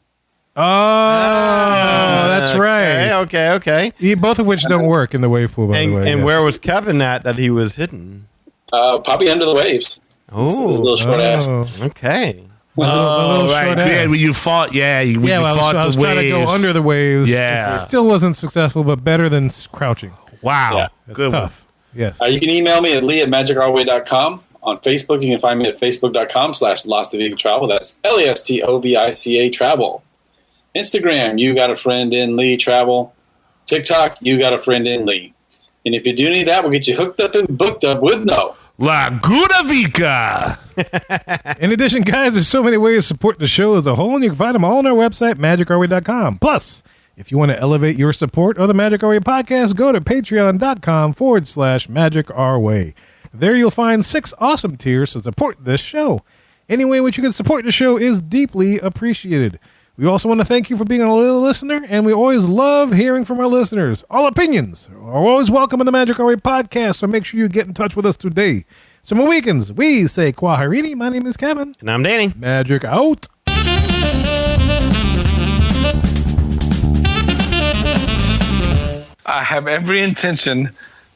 Oh, that's right. Okay. Both of which don't work in the wave pool, by the way. And where was Kevin at that he was hidden? Probably under the waves. Oh, his little short ass. Okay. Right. Yeah, when you fought, I was trying to go under the waves. Yeah. Still wasn't successful, but better than crouching. Wow. Yeah. That's Good tough. Yes. You can email me at lee@magicourway.com. On Facebook, you can find me at facebook.com/LostTheVegaTravel. That's LASTOVICA Travel. Instagram, you got a friend in Lee Travel. TikTok, you got a friend in Lee. And if you do any of that, we'll get you hooked up and booked up with no Laguna Vica. In addition, guys, there's so many ways to support the show as a whole, and you can find them all on our website, magicourway.com. Plus, if you want to elevate your support of the Magic Our Way podcast, go to patreon.com/MagicOurWay. There you'll find 6 awesome tiers to support this show. Any way in which you can support the show is deeply appreciated. We also want to thank you for being a loyal listener, and we always love hearing from our listeners. All opinions are always welcome in the Magic Our Way podcast, so make sure you get in touch with us today. So, my weekends, we say Kwaharini. My name is Kevin. And I'm Danny. Magic out. I have every intention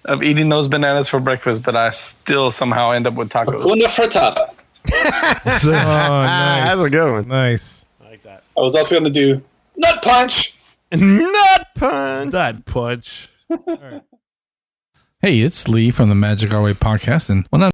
of eating those bananas for breakfast, but I still somehow end up with tacos. Hakuna frittata. Oh, nice. That's a good one. Nice. I was also going to do nut punch. Nut punch. Nut punch. Hey, it's Lee from the Magic Our Way podcast, and when I'm